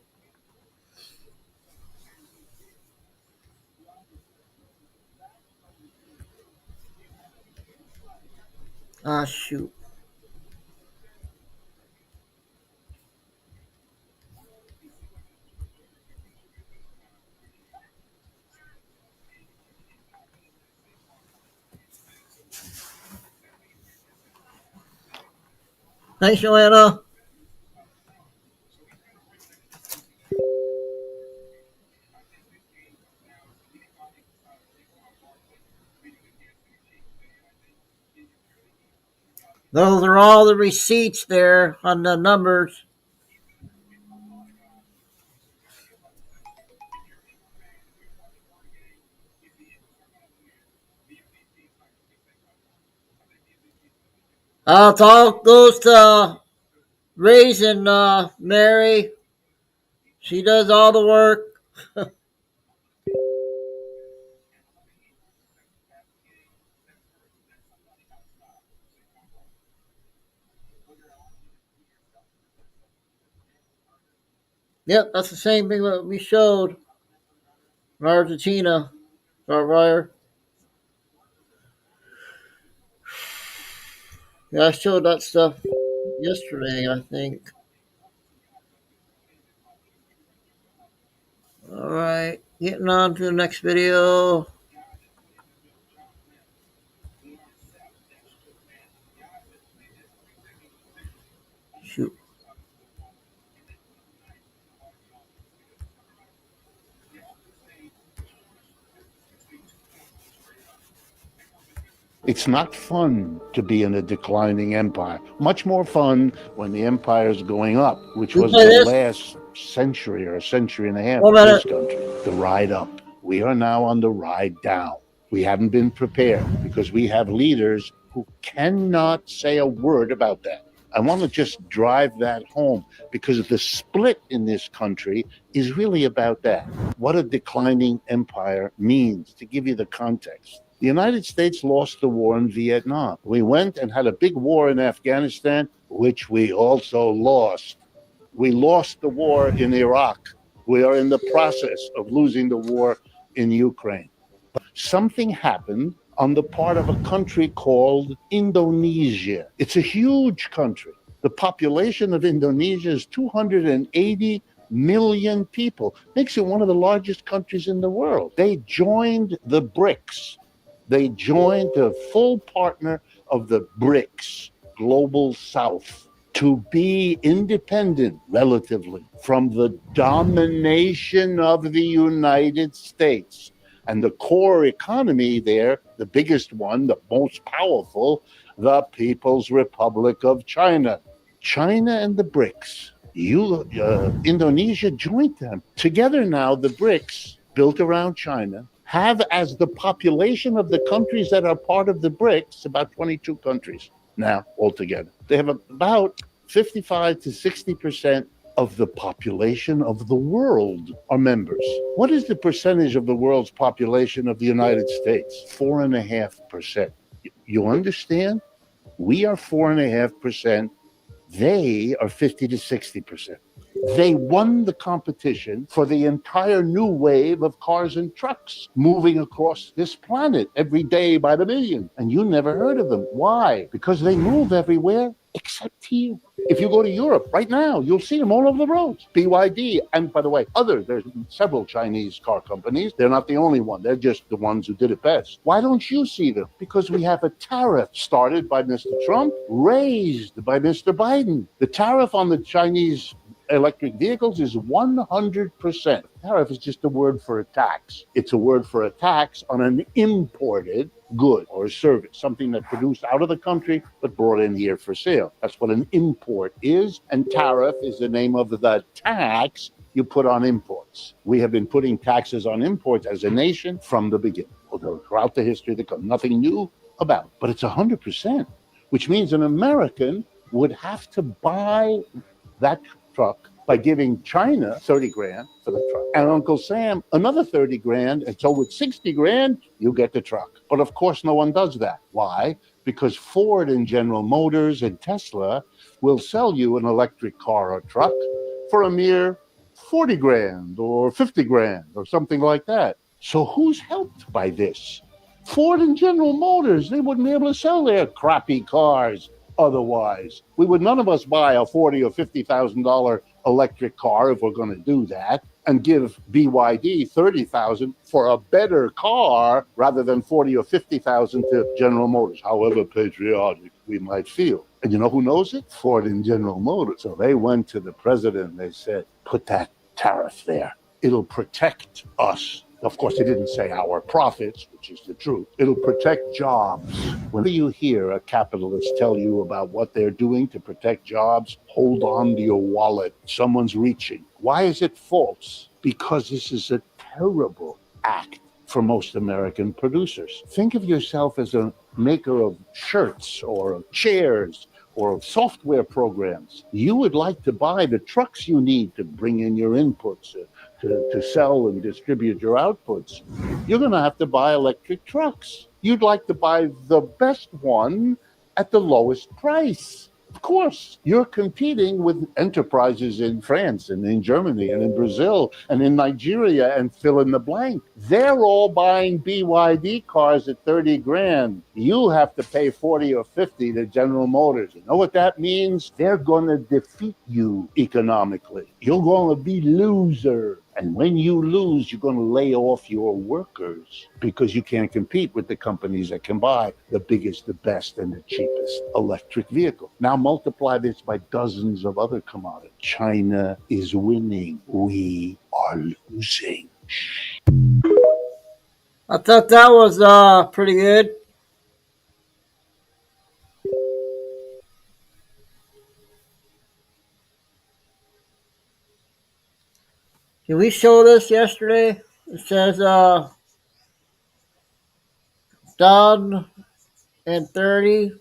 Ah, shoot. Thanks, Joanna. Those are all the receipts there on the numbers. It all goes to raising Mary. She does all the work. Yep, that's the same thing that we showed in Argentina. Starfire. Yeah, I showed that stuff yesterday, I think. Alright, getting on to the next video. Shoot. It's not fun to be in a declining empire. Much more fun when the empire is going up, which was the last century or a century and a half of this country. The ride up. We are now on the ride down. We haven't been prepared because we have leaders who cannot say a word about that. I want to just drive that home because the split in this country is really about that. What a declining empire means, to give you the context. The United States lost the war in Vietnam. We went and had a big war in Afghanistan, which we also lost. We lost the war in Iraq. We are in the process of losing the war in Ukraine. Something happened on the part of a country called Indonesia. It's a huge country. The population of Indonesia is 280 million people. Makes it one of the largest countries in the world. They joined the BRICS. They joined the full partner of the BRICS, Global South, to be independent relatively from the domination of the United States. And the core economy there, the biggest one, the most powerful, the People's Republic of China. China and the BRICS. Indonesia joined them. Together now, the BRICS, built around China, have as the population of the countries that are part of the BRICS, about 22 countries. now altogether. They have about 55 to 60% of the population of the world are members. What is the percentage of the world's population of the United States? 4.5%. You understand? We are 4.5%. They are 50 to 60%. They won the competition for the entire new wave of cars and trucks moving across this planet every day by the million. And you never heard of them. Why? Because they move everywhere except here. If you go to Europe right now, you'll see them all over the roads. BYD, and by the way, there's several Chinese car companies. They're not the only one. They're just the ones who did it best. Why don't you see them? Because we have a tariff started by Mr. Trump, raised by Mr. Biden. The tariff on the Chinese electric vehicles is 100%. Tariff is just a word for a tax. It's a word for a tax on an imported good or service, something that's produced out of the country but brought in here for sale. That's what an import is, and tariff is the name of the tax you put on imports. We have been putting taxes on imports as a nation from the beginning, although throughout the history there's nothing new about it. But it's 100%, which means an American would have to buy that truck by giving China 30 grand for the truck and Uncle Sam another 30 grand. And so with 60 grand, you get the truck. But of course, no one does that. Why? Because Ford and General Motors and Tesla will sell you an electric car or truck for a mere 40 grand or 50 grand or something like that. So who's helped by this? Ford and General Motors, they wouldn't be able to sell their crappy cars otherwise. None of us buy a $40,000 or $50,000 electric car if we're going to do that, and give BYD $30,000 for a better car rather than $40,000 or $50,000 to General Motors, however patriotic we might feel. And you know who knows it? Ford and General Motors. So they went to the president and they said, put that tariff there. It'll protect us. Of course, he didn't say our profits, which is the truth. It'll protect jobs. Whenever you hear a capitalist tell you about what they're doing to protect jobs, hold on to your wallet. Someone's reaching. Why is it false? Because this is a terrible act for most American producers. Think of yourself as a maker of shirts or of chairs or of software programs. You would like to buy the trucks you need to bring in your inputs, to sell and distribute your outputs. You're going to have to buy electric trucks. You'd like to buy the best one at the lowest price. Of course, you're competing with enterprises in France and in Germany and in Brazil and in Nigeria and fill in the blank. They're all buying BYD cars at 30 grand. You have to pay 40 or 50 to General Motors. You know what that means? They're going to defeat you economically. You're going to be loser. And when you lose, you're going to lay off your workers because you can't compete with the companies that can buy the biggest, the best, and the cheapest electric vehicle. Now multiply this by dozens of other commodities. China is winning. We are losing. I thought that was pretty good. Did we show this yesterday? It says done in 30.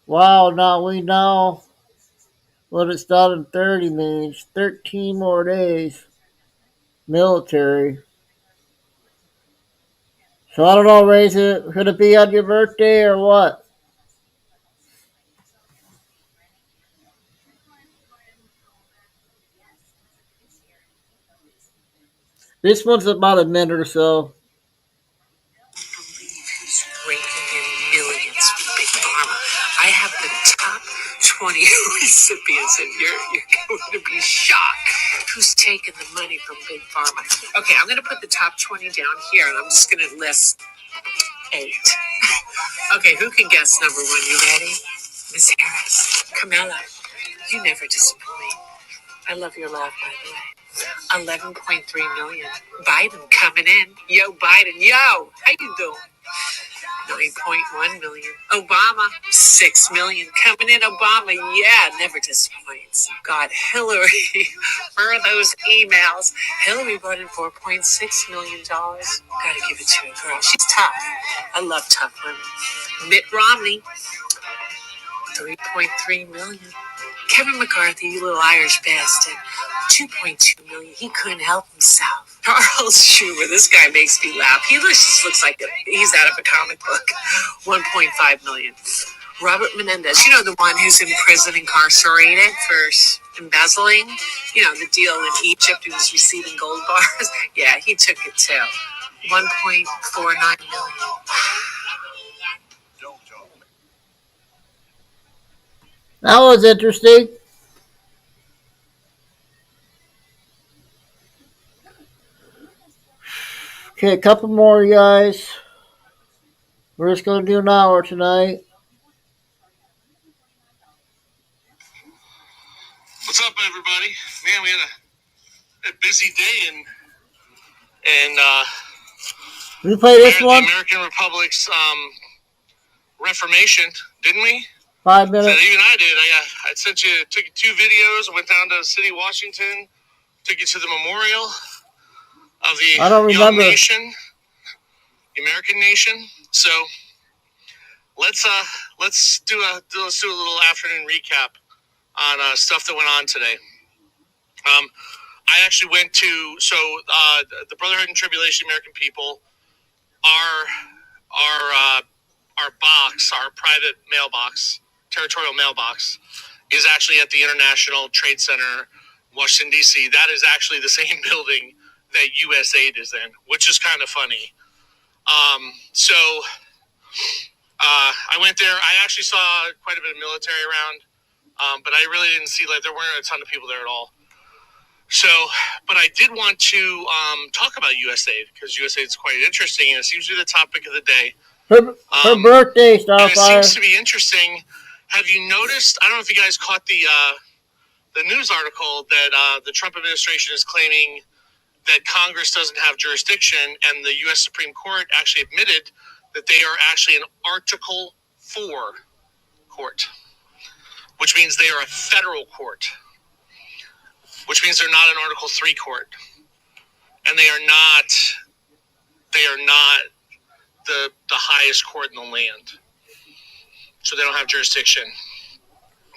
Wow, now we know what it's done in 30 means. 13 more days. Military. So I don't know, Ray, should it be on your birthday or what? This one's about a minute or so. Who's raking in millions from Big Pharma? I have the top 20 recipients, and you're going to be shocked. Who's taking the money from Big Pharma? Okay, I'm going to put the top 20 down here, and I'm just going to list 8. Okay, who can guess number 1? You ready? Miss Harris, Camilla, you never disappoint. I love your laugh, by the way. 11.3 million. Biden coming in. Yo, Biden. Yo, how you doing? 9.1 million. Obama, 6 million. Coming in, Obama. Yeah, never disappoints. God, Hillary, for those emails. Hillary brought in $4.6 million. Gotta give it to her, girl. She's tough. I love tough women. Mitt Romney, 3.3 million. Kevin McCarthy, you little Irish bastard. 2.2 million. He couldn't help himself. Charles Schumer, this guy makes me laugh. He just looks like he's out of a comic book. 1.5 million. Robert Menendez, you know, the one who's in prison incarcerated for embezzling, you know, the deal in Egypt, who was receiving gold bars. Yeah, he took it too. 1.49 million. That was interesting. Okay, a couple more, guys. We're just going to do an hour tonight. What's up, everybody? Man, we had a busy day in We play this one? the American Republic's Reformation, didn't we? 5 minutes. So even I did. I took you 2 videos. Went down to City, Washington. Took you to the memorial of the young nation, the American nation. So let's do a little afternoon recap on stuff that went on today. I actually went to the Brotherhood and Tribulation American People. Our box, our private mailbox, territorial mailbox, is actually at the International Trade Center, Washington, D.C. That is actually the same building that USAID is in, which is kind of funny. I went there. I actually saw quite a bit of military around, but I really didn't see, there weren't a ton of people there at all. So, but I did want to talk about USAID, because USAID is quite interesting, and it seems to be the topic of the day. Her birthday, Starfire. It seems to be interesting. Have you noticed, I don't know if you guys caught the news article that the Trump administration is claiming that Congress doesn't have jurisdiction, and the U.S. Supreme Court actually admitted that they are actually an Article 4 court, which means they are a federal court, which means they're not an Article 3 court, and they are not the highest court in the land, so they don't have jurisdiction.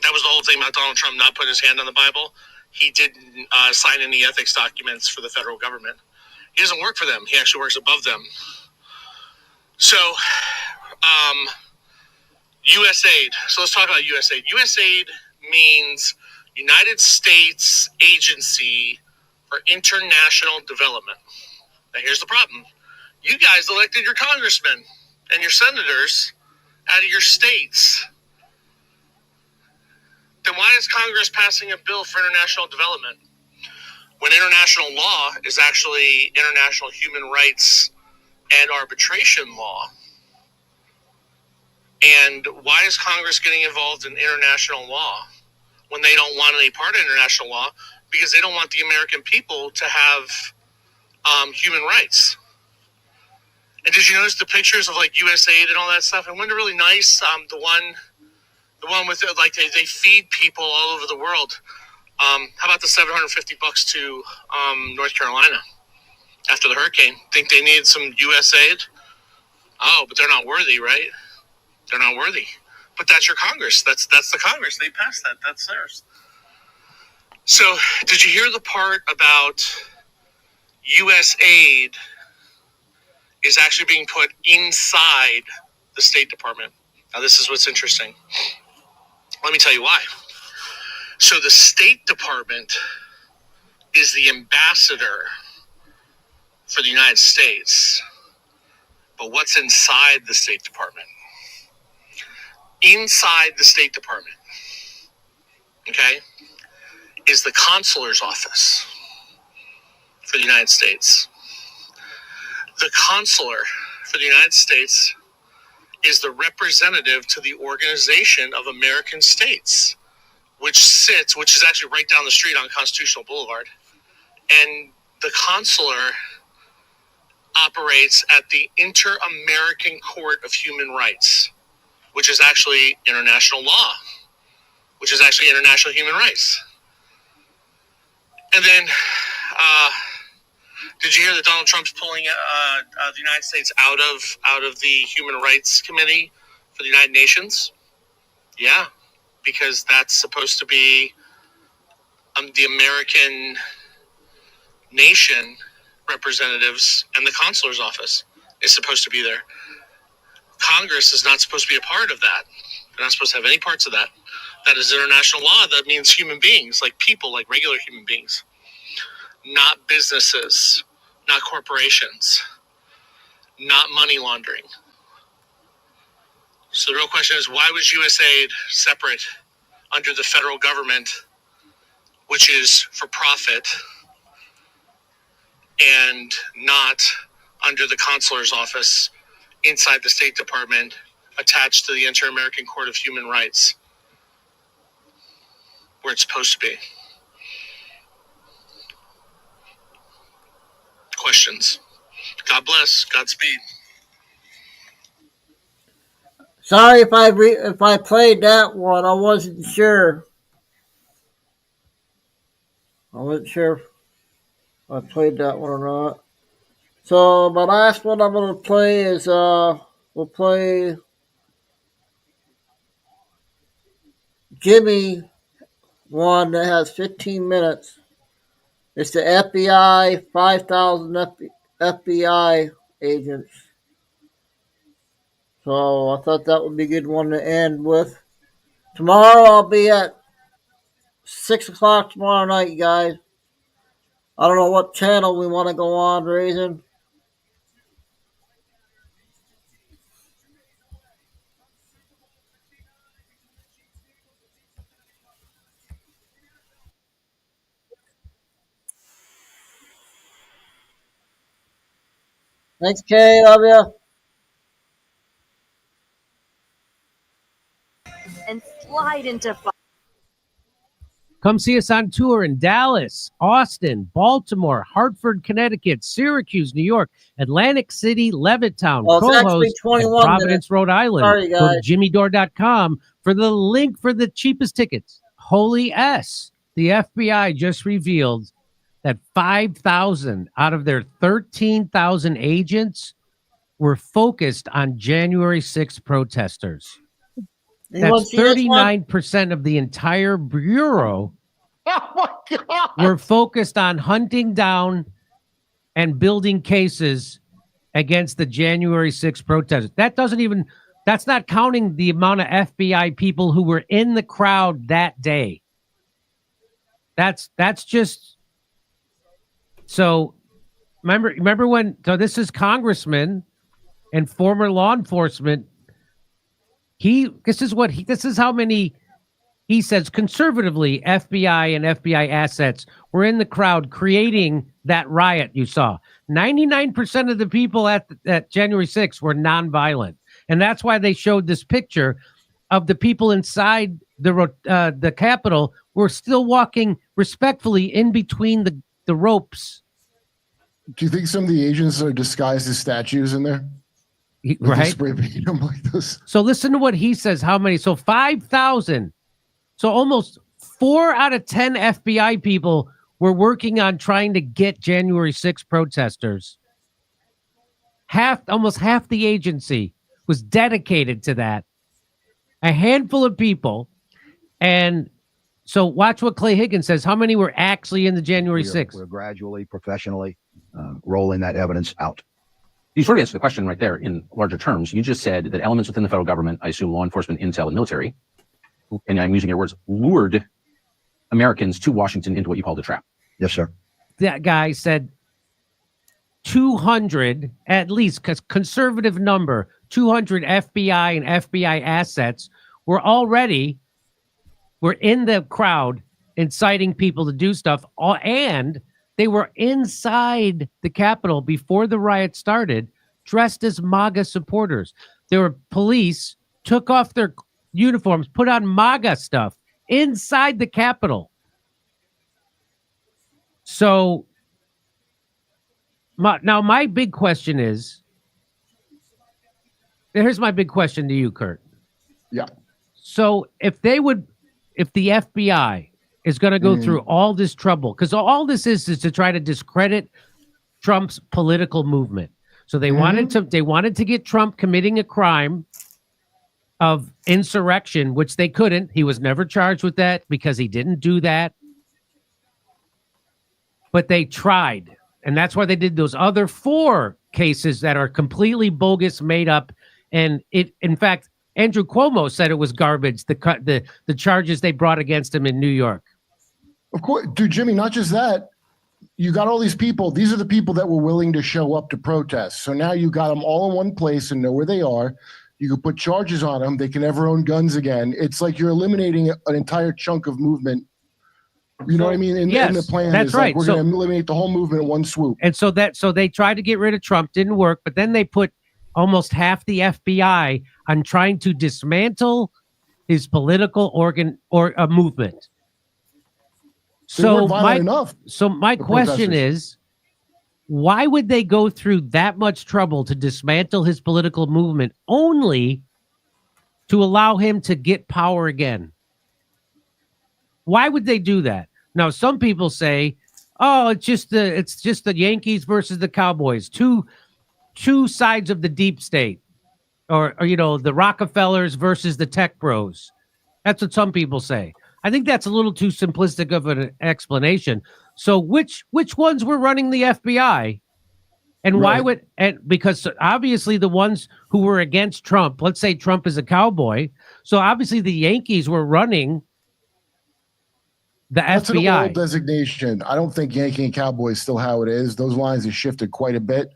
That was the whole thing about Donald Trump not putting his hand on the Bible. He didn't sign any ethics documents for the federal government. He doesn't work for them. He actually works above them. So, USAID. So let's talk about USAID. USAID means United States Agency for International Development. Now here's the problem. You guys elected your congressmen and your senators out of your states. Then why is Congress passing a bill for international development when international law is actually international human rights and arbitration law? And why is Congress getting involved in international law when they don't want any part of international law? Because they don't want the American people to have human rights. And did you notice the pictures of USAID and all that stuff? And wasn't it really nice? The one with they feed people all over the world. How about the $750 to North Carolina after the hurricane? Think they need some USAID? Oh, but they're not worthy, right? They're not worthy. But that's your Congress. That's the Congress. They passed that. That's theirs. So did you hear the part about USAID is actually being put inside the State Department? Now, this is what's interesting. Let me tell you why. So the State Department is the ambassador for the United States. But what's inside the State Department? Inside the State Department, okay, is the consular's office for the United States. The consular for the United States is the representative to the Organization of American States, which is actually right down the street on Constitutional Boulevard. And the consular operates at the Inter-American Court of Human Rights, which is actually international law, which is actually international human rights. And then, did you hear that Donald Trump's pulling the United States out of the Human Rights Committee for the United Nations? Yeah, because that's supposed to be the American nation representatives, and the consular's office is supposed to be there. Congress is not supposed to be a part of that. They're not supposed to have any parts of that. That is international law. That means human beings, like people, like regular human beings, not businesses, not corporations, not money laundering. So the real question is, why was USAID separate under the federal government, which is for profit, and not under the consular's office inside the State Department, attached to the Inter-American Court of Human Rights, where it's supposed to be? Questions. God bless. Godspeed. Sorry if I played that one. I wasn't sure. I wasn't sure if I played that one or not. So my last one I'm gonna play is we'll play Jimmy one that has 15 minutes. It's the FBI, 5,000 FBI agents. So I thought that would be a good one to end with. Tomorrow I'll be at 6 o'clock tomorrow night, you guys. I don't know what channel we want to go on, Raisin. Thanks, Kay. Love you. And slide into fire. Come see us on tour in Dallas, Austin, Baltimore, Hartford, Connecticut, Syracuse, New York, Atlantic City, Levittown, Cohost, and Providence, minutes. Rhode Island. Sorry, Go guys. to jimmydore.com for the link for the cheapest tickets. Holy S. The FBI just revealed that 5,000 out of their 13,000 agents were focused on January 6th protesters. That's 39% of the entire bureau were focused on hunting down and building cases against the January 6th protesters. That's not counting the amount of FBI people who were in the crowd that day. That's just, so remember when, so this is congressman and former law enforcement. This is how many, he says, conservatively, FBI and FBI assets were in the crowd creating that riot you saw. 99% of the people at January 6th were nonviolent. And that's why they showed this picture of the people inside the Capitol were still walking respectfully in between the ropes. Do you think some of the agents are disguised as statues in there? Right. Spray paint them like this. So listen to what he says. How many? So 5,000. So almost 4 out of 10 FBI people were working on trying to get January 6 protesters. Almost half the agency was dedicated to that. A handful of people. And so watch what Clay Higgins says. How many were actually in the January 6th? We're gradually, professionally rolling that evidence out. You sort of answered the question right there in larger terms. You just said that elements within the federal government, I assume law enforcement, intel, and military, and I'm using your words, lured Americans to Washington into what you called a trap. Yes, sir. That guy said 200, at least, because conservative number, 200 FBI and FBI assets were in the crowd inciting people to do stuff, and they were inside the Capitol before the riot started, dressed as MAGA supporters. There were police, took off their uniforms, put on MAGA stuff inside the Capitol. So now my big question is, here's my big question to you, Kurt. Yeah. So if the FBI is going to go through all this trouble, because all this is to try to discredit Trump's political movement. So they wanted to get Trump committing a crime of insurrection, which they couldn't. He was never charged with that because he didn't do that. But they tried. And that's why they did those other 4 cases that are completely bogus, made up. And in fact, Andrew Cuomo said it was garbage, the charges they brought against him in New York. Of course, dude, Jimmy, not just that. You got all these people. These are the people that were willing to show up to protest. So now you got them all in one place and know where they are. You can put charges on them. They can never own guns again. It's like you're eliminating an entire chunk of movement. You know what I mean? In the plan, that's right. Like we're going to eliminate the whole movement in one swoop. And so they tried to get rid of Trump, didn't work. But then they put almost half the FBI on trying to dismantle his political organ or a movement. So my question is, why would they go through that much trouble to dismantle his political movement only to allow him to get power again? Why would they do that? Now, some people say, "Oh, it's just the Yankees versus the Cowboys, two sides of the deep state, or the Rockefellers versus the tech bros." That's what some people say. I think that's a little too simplistic of an explanation. So, which ones were running the FBI, and why would because obviously the ones who were against Trump, let's say Trump is a cowboy, so obviously the Yankees were running That's FBI. An old designation. I don't think Yankee and Cowboys still how it is. Those lines have shifted quite a bit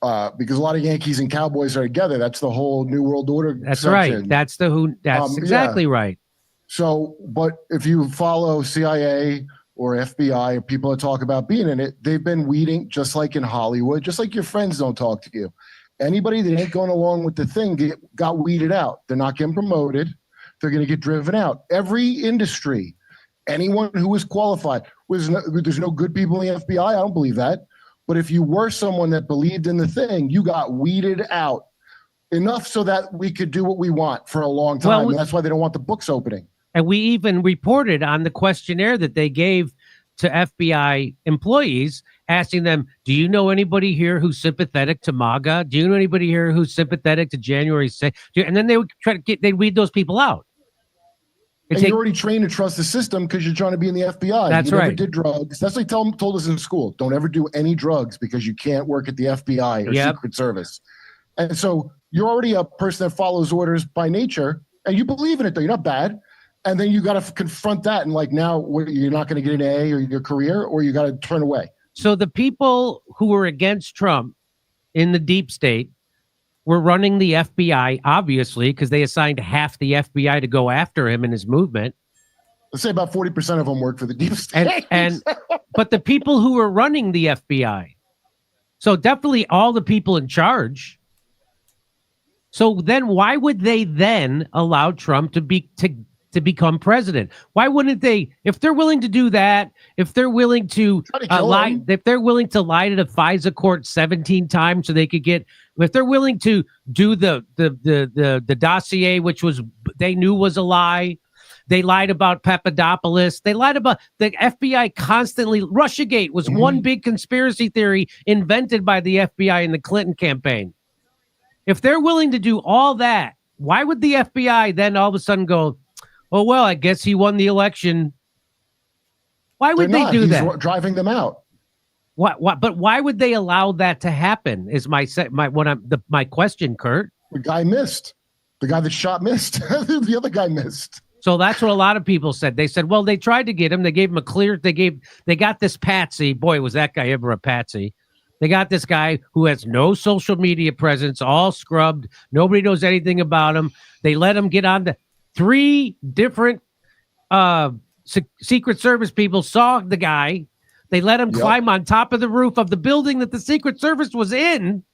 because a lot of Yankees and Cowboys are together. That's the whole New World Order. That's section. Right. That's exactly right. So, but if you follow CIA or FBI or people that talk about being in it, they've been weeding, just like in Hollywood, just like your friends don't talk to you. Anybody that ain't going along with the thing got weeded out. They're not getting promoted. They're going to get driven out. Every industry. Anyone who was qualified there's no good people in the FBI. I don't believe that. But if you were someone that believed in the thing, you got weeded out enough so that we could do what we want for a long time. And that's why they don't want the books opening. And we even reported on the questionnaire that they gave to FBI employees, asking them, do you know anybody here who's sympathetic to MAGA? Do you know anybody here who's sympathetic to January 6th? And then they would they'd weed those people out. And you're already trained to trust the system because you're trying to be in the FBI. That's right. You never did drugs. That's like told us in school. Don't ever do any drugs because you can't work at the FBI or Secret Service. And so you're already a person that follows orders by nature, and you believe in it, though. You're not bad. And then you got to confront that. And like now, you're not going to get an A or your career, or you got to turn away. So the people who were against Trump in the deep state were running the FBI, obviously, because they assigned half the FBI to go after him and his movement. Let's say about 40% of them work for the deep state. But the people who were running the FBI, so definitely all the people in charge. So then why would they then allow Trump to become president? Why wouldn't they, if they're willing to do that, if they're willing to lie to the FISA court 17 times so they could get, if they're willing to do the dossier, which they knew was a lie, they lied about Papadopoulos, they lied about the FBI constantly. Russiagate was one big conspiracy theory invented by the FBI in the Clinton campaign. If they're willing to do all that, why would the FBI then all of a sudden go, oh, well, I guess he won the election? Why would they do that? He's driving them out. What? But why would they allow that to happen? Is my question, Kurt. The guy missed. The guy that shot missed. The other guy missed. So that's what a lot of people said. They said, well, they tried to get him. They gave him they got this patsy. Boy, was that guy ever a patsy. They got this guy who has no social media presence, all scrubbed. Nobody knows anything about him. They let him get on 3 different Secret Service people saw the guy. They let him climb on top of the roof of the building that the Secret Service was in.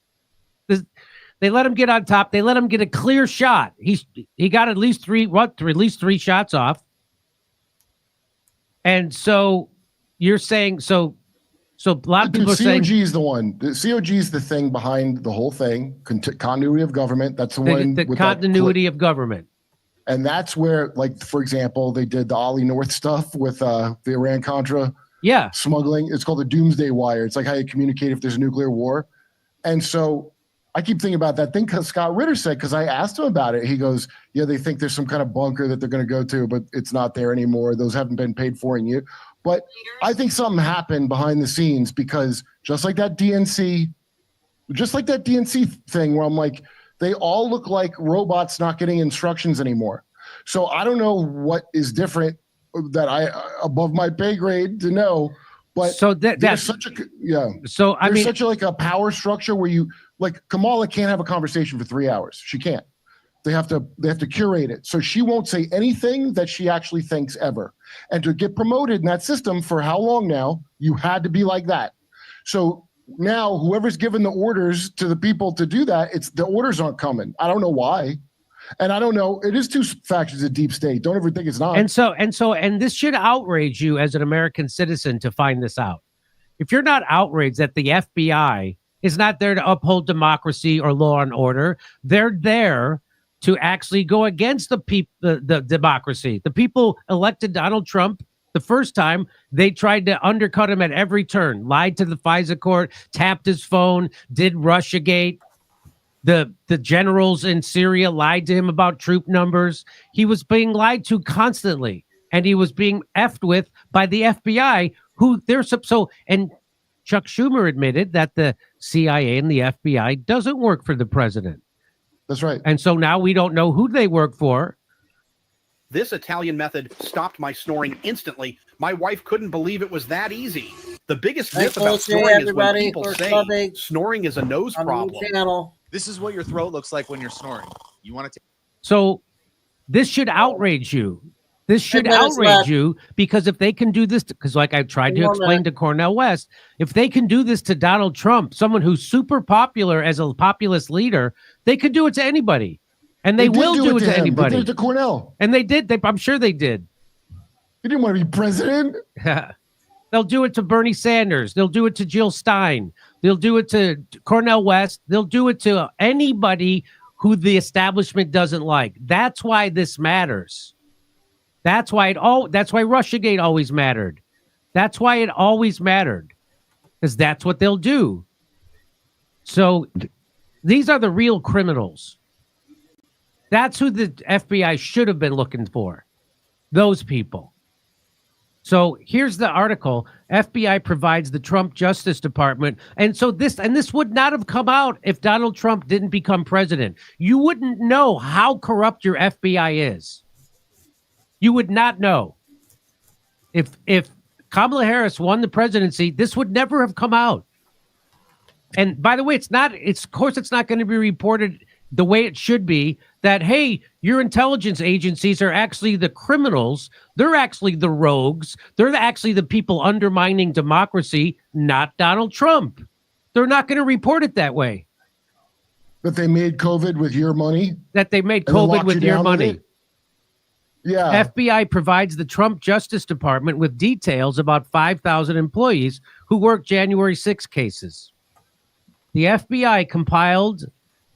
They let him get on top. They let him get a clear shot. He got at least 3 shots off. And so you're saying so a lot of people are saying COG is the one. The COG is the thing behind the whole thing. Continuity of government. That's the one. The continuity of government. And that's where, like, for example, they did the Ollie North stuff with the Iran-Contra smuggling. It's called the Doomsday Wire. It's like how you communicate if there's a nuclear war. And so I keep thinking about that thing because Scott Ritter said, because I asked him about it. He goes, yeah, they think there's some kind of bunker that they're going to go to, but it's not there anymore. Those haven't been paid for in years. But I think something happened behind the scenes because just like that DNC thing where I'm like, they all look like robots not getting instructions anymore. So I don't know what is different that I above my pay grade to know. But so that's such a yeah. So I there's mean, such a, like a power structure where you like Kamala can't have a conversation for 3 hours. She can't. They have to curate it. So she won't say anything that she actually thinks ever. And to get promoted in that system for how long now, you had to be like that. So now whoever's given the orders to the people to do that, the orders aren't coming. I don't know why. And I don't know. It is two factions of deep state. Don't ever think it's not. And this should outrage you as an American citizen to find this out. If you're not outraged that the FBI is not there to uphold democracy or law and order, they're there to actually go against the democracy. The people elected Donald Trump the first time, they tried to undercut him at every turn, lied to the FISA court, tapped his phone, did Russiagate. The generals in Syria lied to him about troop numbers. He was being lied to constantly, and he was being effed with by the FBI, who they're so. And Chuck Schumer admitted that the CIA and the FBI doesn't work for the president. That's right. And so now we don't know who they work for. This Italian method stopped my snoring instantly. My wife couldn't believe it was that easy. The biggest myth about snoring is when people say snoring is a nose problem. This is what your throat looks like when you're snoring. You want to So this should outrage you. This should outrage you because if they can do this, because like I tried to explain to Cornel West, if they can do this to Donald Trump, someone who's super popular as a populist leader, they could do it to anybody. And they will do it to anybody. They did it to Cornell. And they did. I'm sure they did. He didn't want to be president. They'll do it to Bernie Sanders. They'll do it to Jill Stein. They'll do it to Cornel West. They'll do it to anybody who the establishment doesn't like. That's why this matters. That's why Russiagate always mattered. That's why it always mattered. Because that's what they'll do. So these are the real criminals. That's who the FBI should have been looking for. Those people. So here's the article. FBI provides the Trump Justice Department. And so this would not have come out if Donald Trump didn't become president. You wouldn't know how corrupt your FBI is. You would not know. If Kamala Harris won the presidency, this would never have come out. And by the way, it's not going to be reported the way it should be, that, hey, your intelligence agencies are actually the criminals. They're actually the rogues. They're actually the people undermining democracy, not Donald Trump. They're not going to report it that way. That they made COVID with your money? That they made COVID with your money. Yeah. FBI provides the Trump Justice Department with details about 5,000 employees who worked January 6 cases. The FBI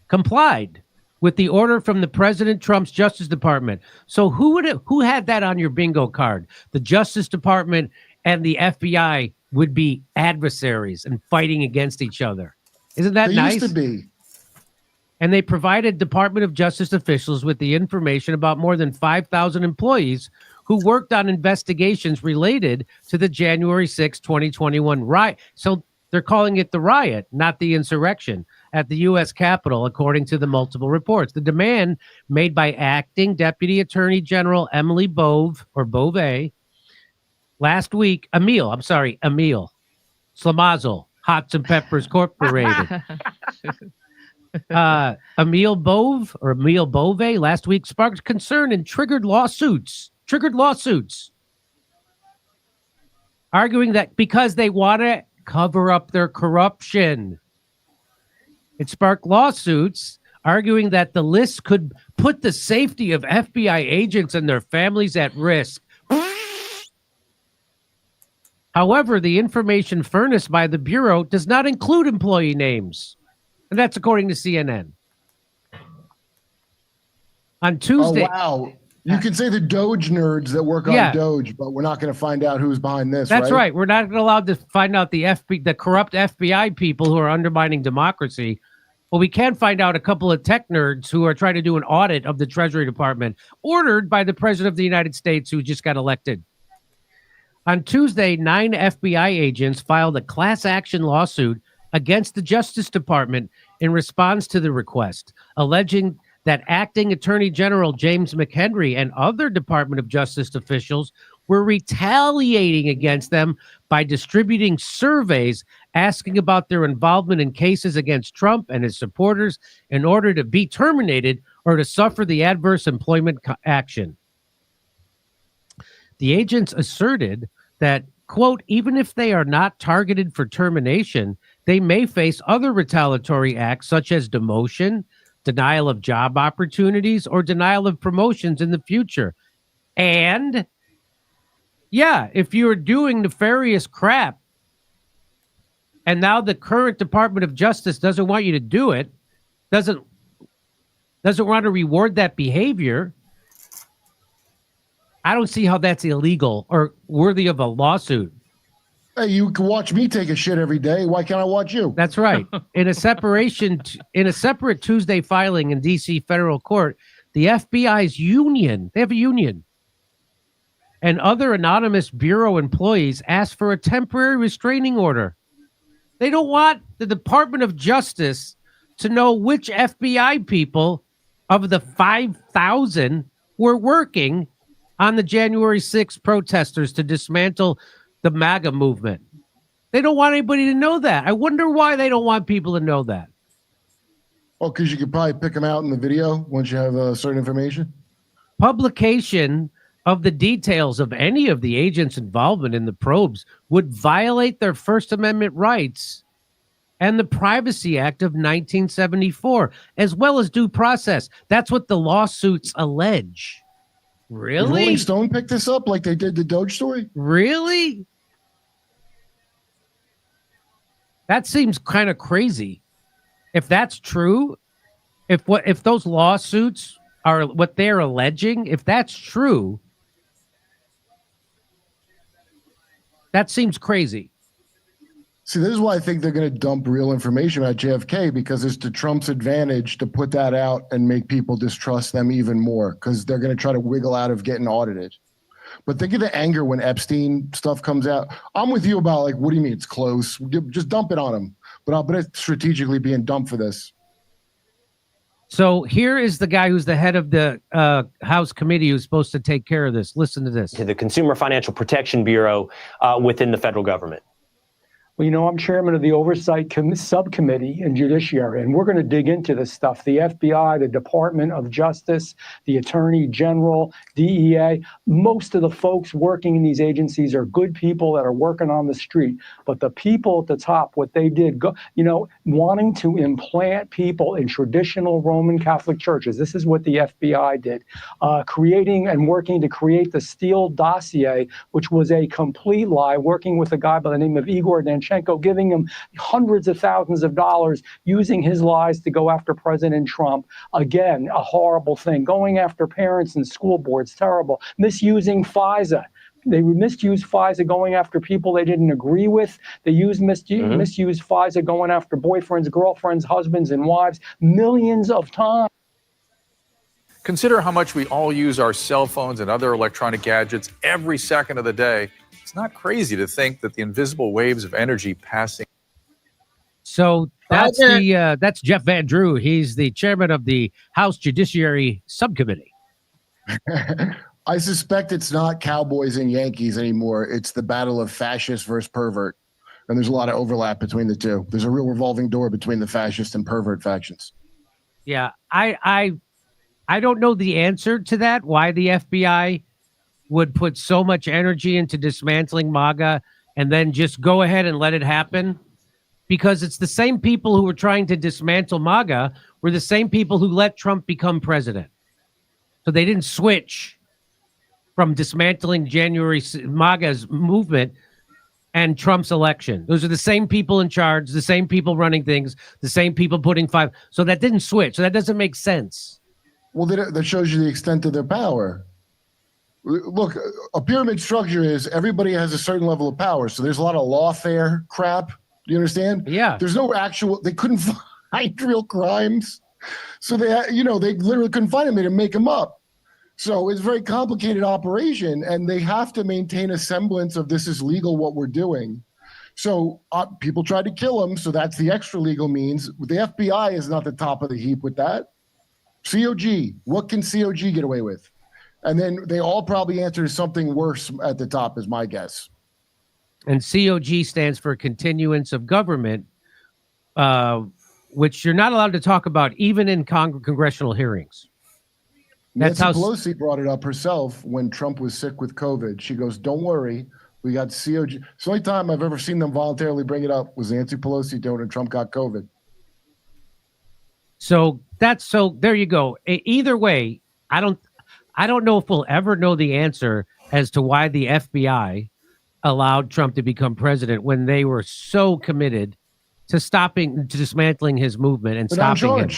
complied with the order from the President Trump's Justice Department. So who had that on your bingo card? The Justice Department and the FBI would be adversaries and fighting against each other. Isn't that nice? Used to be. And they provided Department of Justice officials with the information about more than 5,000 employees who worked on investigations related to the January 6, 2021 riot. So they're calling it the riot, not the insurrection, at the U.S. Capitol, according to the multiple reports. The demand made by acting Deputy Attorney General Emily Bove last week, Emil Slamazel, Hots and Peppers Corporated. Emil Bove last week sparked concern and triggered lawsuits, arguing that because they want to cover up their corruption. It sparked lawsuits arguing that the list could put the safety of FBI agents and their families at risk. However, the information furnished by the Bureau does not include employee names. And that's according to CNN. On Tuesday. Oh, wow. You can say the Doge nerds that work on Doge, but we're not going to find out who's behind this. That's right. We're not allowed to find out the corrupt FBI people who are undermining democracy. Well, we can find out a couple of tech nerds who are trying to do an audit of the Treasury Department, ordered by the President of the United States, who just got elected. On Tuesday, 9 FBI agents filed a class action lawsuit against the Justice Department in response to the request, alleging that acting Attorney General James McHenry and other Department of Justice officials were retaliating against them by distributing surveys asking about their involvement in cases against Trump and his supporters in order to be terminated or to suffer the adverse employment action. The agents asserted that, quote, even if they are not targeted for termination, they may face other retaliatory acts such as demotion, denial of job opportunities, or denial of promotions in the future. And yeah, if you're doing nefarious crap and now the current Department of Justice doesn't want you to do it, doesn't want to reward that behavior, I don't see how that's illegal or worthy of a lawsuit. Hey, you can watch me take a shit every day. Why can't I watch you? That's right. In a separate Tuesday filing in D.C. federal court, the FBI's union, they have a union, and other anonymous bureau employees asked for a temporary restraining order. They don't want the Department of Justice to know which FBI people of the 5,000 were working on the January 6th protesters to dismantle the MAGA movement. They don't want anybody to know that. I wonder why they don't want people to know that. Oh, because you could probably pick them out in the video once you have certain information. Publication of the details of any of the agents' involvement in the probes would violate their First Amendment rights and the Privacy Act of 1974, as well as due process. That's what the lawsuits allege. Really? Did Rolling Stone pick this up like they did the Doge story? Really? That seems kind of crazy. If that's true, if those lawsuits are what they're alleging, if that's true, that seems crazy. See, this is why I think they're going to dump real information about JFK, because it's to Trump's advantage to put that out and make people distrust them even more, because they're going to try to wiggle out of getting audited. But think of the anger when Epstein stuff comes out. I'm with you about, like, what do you mean it's close? Just dump it on him. But it's strategically being dumped for this. So here is the guy who's the head of the House committee who's supposed to take care of this. Listen to this. To the Consumer Financial Protection Bureau within the federal government. Well, you know, I'm chairman of the Oversight Subcommittee in Judiciary, and we're going to dig into this stuff. The FBI, the Department of Justice, the Attorney General, DEA, most of the folks working in these agencies are good people that are working on the street. But the people at the top, what they did, wanting to implant people in traditional Roman Catholic churches. This is what the FBI did, creating and working to create the Steele dossier, which was a complete lie, working with a guy by the name of Igor Danchenko, giving him hundreds of thousands of dollars, using his lies to go after President Trump. Again, a horrible thing. Going after parents and school boards, terrible. Misusing FISA. They misused FISA going after people they didn't agree with. They misused FISA going after boyfriends, girlfriends, husbands, and wives millions of times. Consider how much we all use our cell phones and other electronic gadgets every second of the day. It's not crazy to think that the invisible waves of energy passing. So that's Jeff Van Drew. He's the chairman of the House Judiciary Subcommittee. I suspect it's not Cowboys and Yankees anymore. It's the battle of fascist versus pervert. And there's a lot of overlap between the two. There's a real revolving door between the fascist and pervert factions. Yeah, I don't know the answer to that, why the FBI would put so much energy into dismantling MAGA and then just go ahead and let it happen, because it's the same people who were trying to dismantle MAGA were the same people who let Trump become president. So they didn't switch from dismantling MAGA's movement and Trump's election. Those are the same people in charge, the same people running things, the same people putting five. So that didn't switch. So that doesn't make sense. Well, that shows you the extent of their power. Look, a pyramid structure is everybody has a certain level of power. So there's a lot of lawfare crap. Do you understand? Yeah. There's no actual, they couldn't hide real crimes. So they literally couldn't find him. They didn't make him up. So it's a very complicated operation, and they have to maintain a semblance of this is legal what we're doing. So people tried to kill him, so that's the extra legal means. The FBI is not the top of the heap with that. COG, what can COG get away with? And then they all probably answer something worse at the top, is my guess. And COG stands for continuance of government, which you're not allowed to talk about even in congressional hearings. Nancy Pelosi brought it up herself when Trump was sick with COVID. She goes, don't worry, we got COG. It's the only time I've ever seen them voluntarily bring it up was Nancy Pelosi doing when Trump got COVID. So there you go. Either way, I don't know if we'll ever know the answer as to why the FBI allowed Trump to become president when they were so committed to dismantling his movement and stopping him.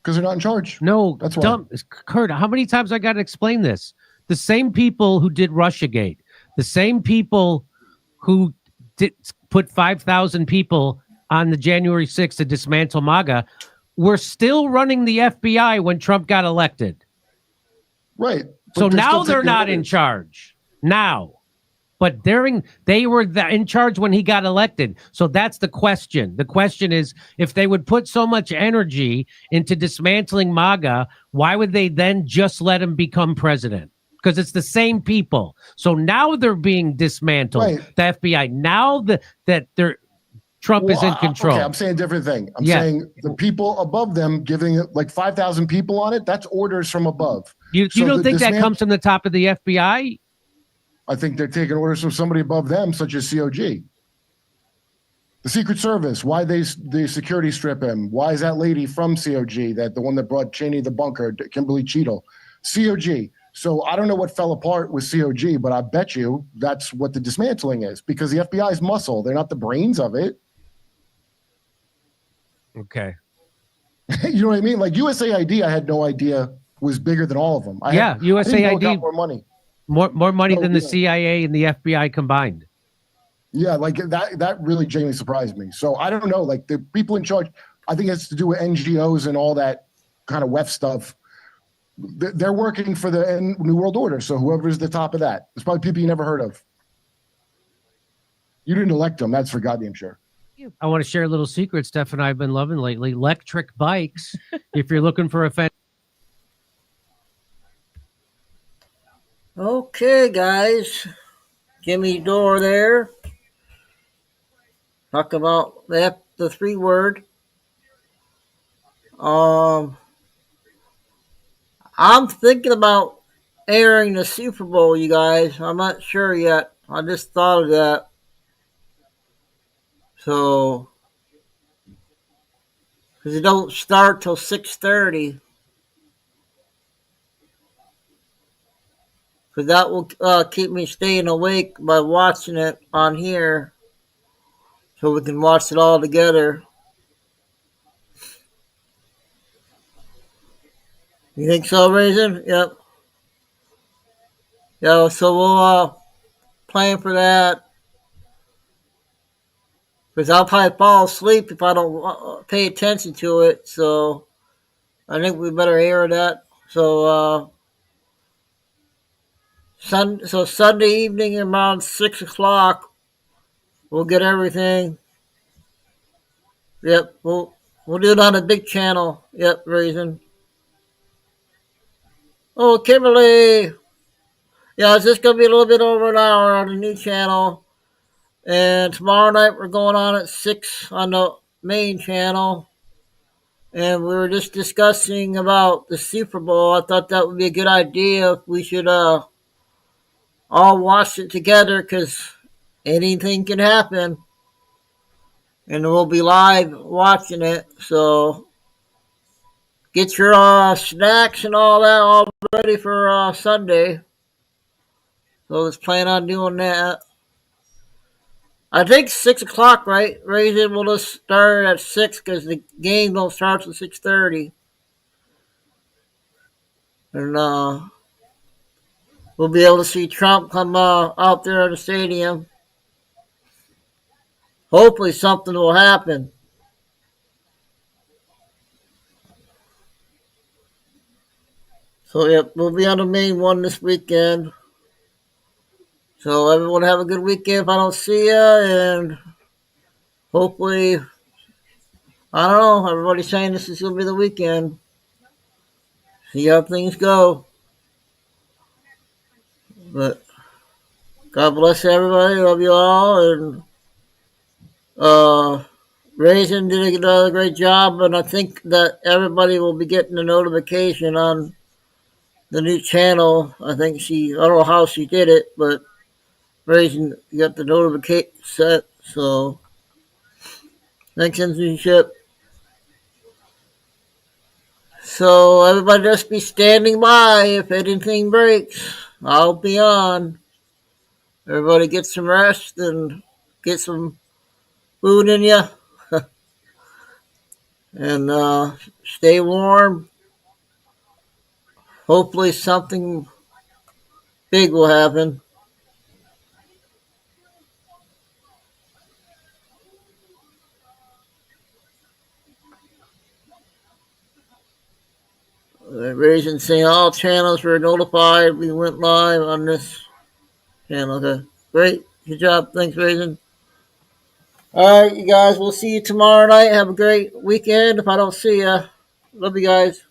Because they're not in charge. No, that's why. Kurt, how many times I got to explain this? The same people who did Russiagate, the same people who put 5,000 people on the January 6th to dismantle MAGA were still running the FBI when Trump got elected. Right. So now they're not in charge. Now. But they were in charge when he got elected. So that's the question. The question is, if they would put so much energy into dismantling MAGA, why would they then just let him become president? Because it's the same people. So now they're being dismantled. Right. The FBI. Now that Trump is in control. Okay, I'm saying a different thing. I'm saying the people above them giving it like 5,000 people on it, that's orders from above. You don't think that comes from the top of the FBI? I think they're taking orders from somebody above them, such as COG. The Secret Service, why they security strip him? Why is that lady from COG, the one that brought Cheney the bunker, Kimberly Cheadle? COG. So I don't know what fell apart with COG, but I bet you that's what the dismantling is, because the FBI's muscle. They're not the brains of it. Okay. You know what I mean? Like USAID, I had no idea was bigger than all of them. USAID got more money. More money than the CIA and the FBI combined. Yeah, like that really genuinely surprised me. So I don't know, like the people in charge, I think it has to do with NGOs and all that kind of WEF stuff. They're working for the New World Order. So whoever's the top of that, it's probably people you never heard of. You didn't elect them, that's for goddamn sure. I want to share a little secret Steph and I have been loving lately. Electric bikes. If you're looking for a Okay, guys. Jimmy Dore there. Talk about the 3 word. I'm thinking about airing the Super Bowl, you guys. I'm not sure yet. I just thought of that. So, because it don't start till 6:30. Because that will keep me staying awake by watching it on here. So we can watch it all together. You think so, Raisin? Yep. Yeah, so we'll plan for that. Because I'll probably fall asleep if I don't pay attention to it. So I think we better air that. So Sunday evening around 6 o'clock, we'll get everything. Yep, we'll do it on a big channel. Yep, Raisin. Oh, Kimberly. Yeah, it's just going to be a little bit over an hour on the new channel. And tomorrow night we're going on at 6 on the main channel. And we were just discussing about the Super Bowl. I thought that would be a good idea if we should all watch it together, because anything can happen. And we'll be live watching it. So get your snacks and all that all ready for Sunday. So let's plan on doing that. I think 6 o'clock, right? Raisin will just start at 6 because the game don't start till 6:30. And we'll be able to see Trump come out there at the stadium. Hopefully something will happen. So, yep, we'll be on the main one this weekend. So, everyone have a good weekend if I don't see ya. And hopefully, I don't know, everybody's saying this is going to be the weekend. See how things go. But God bless everybody. Love you all. And Raisin did another great job. And I think that everybody will be getting a notification on the new channel. I don't know how she did it, but Raisin got the notification set. So thanks, citizenship. So everybody just be standing by if anything breaks. I'll be on. Everybody get some rest and get some food in you. And stay warm. Hopefully something big will happen. Raisin saying all channels were notified. We went live on this channel. Okay. Great. Good job. Thanks, Raisin. All right, you guys. We'll see you tomorrow night. Have a great weekend if I don't see you. Love you guys.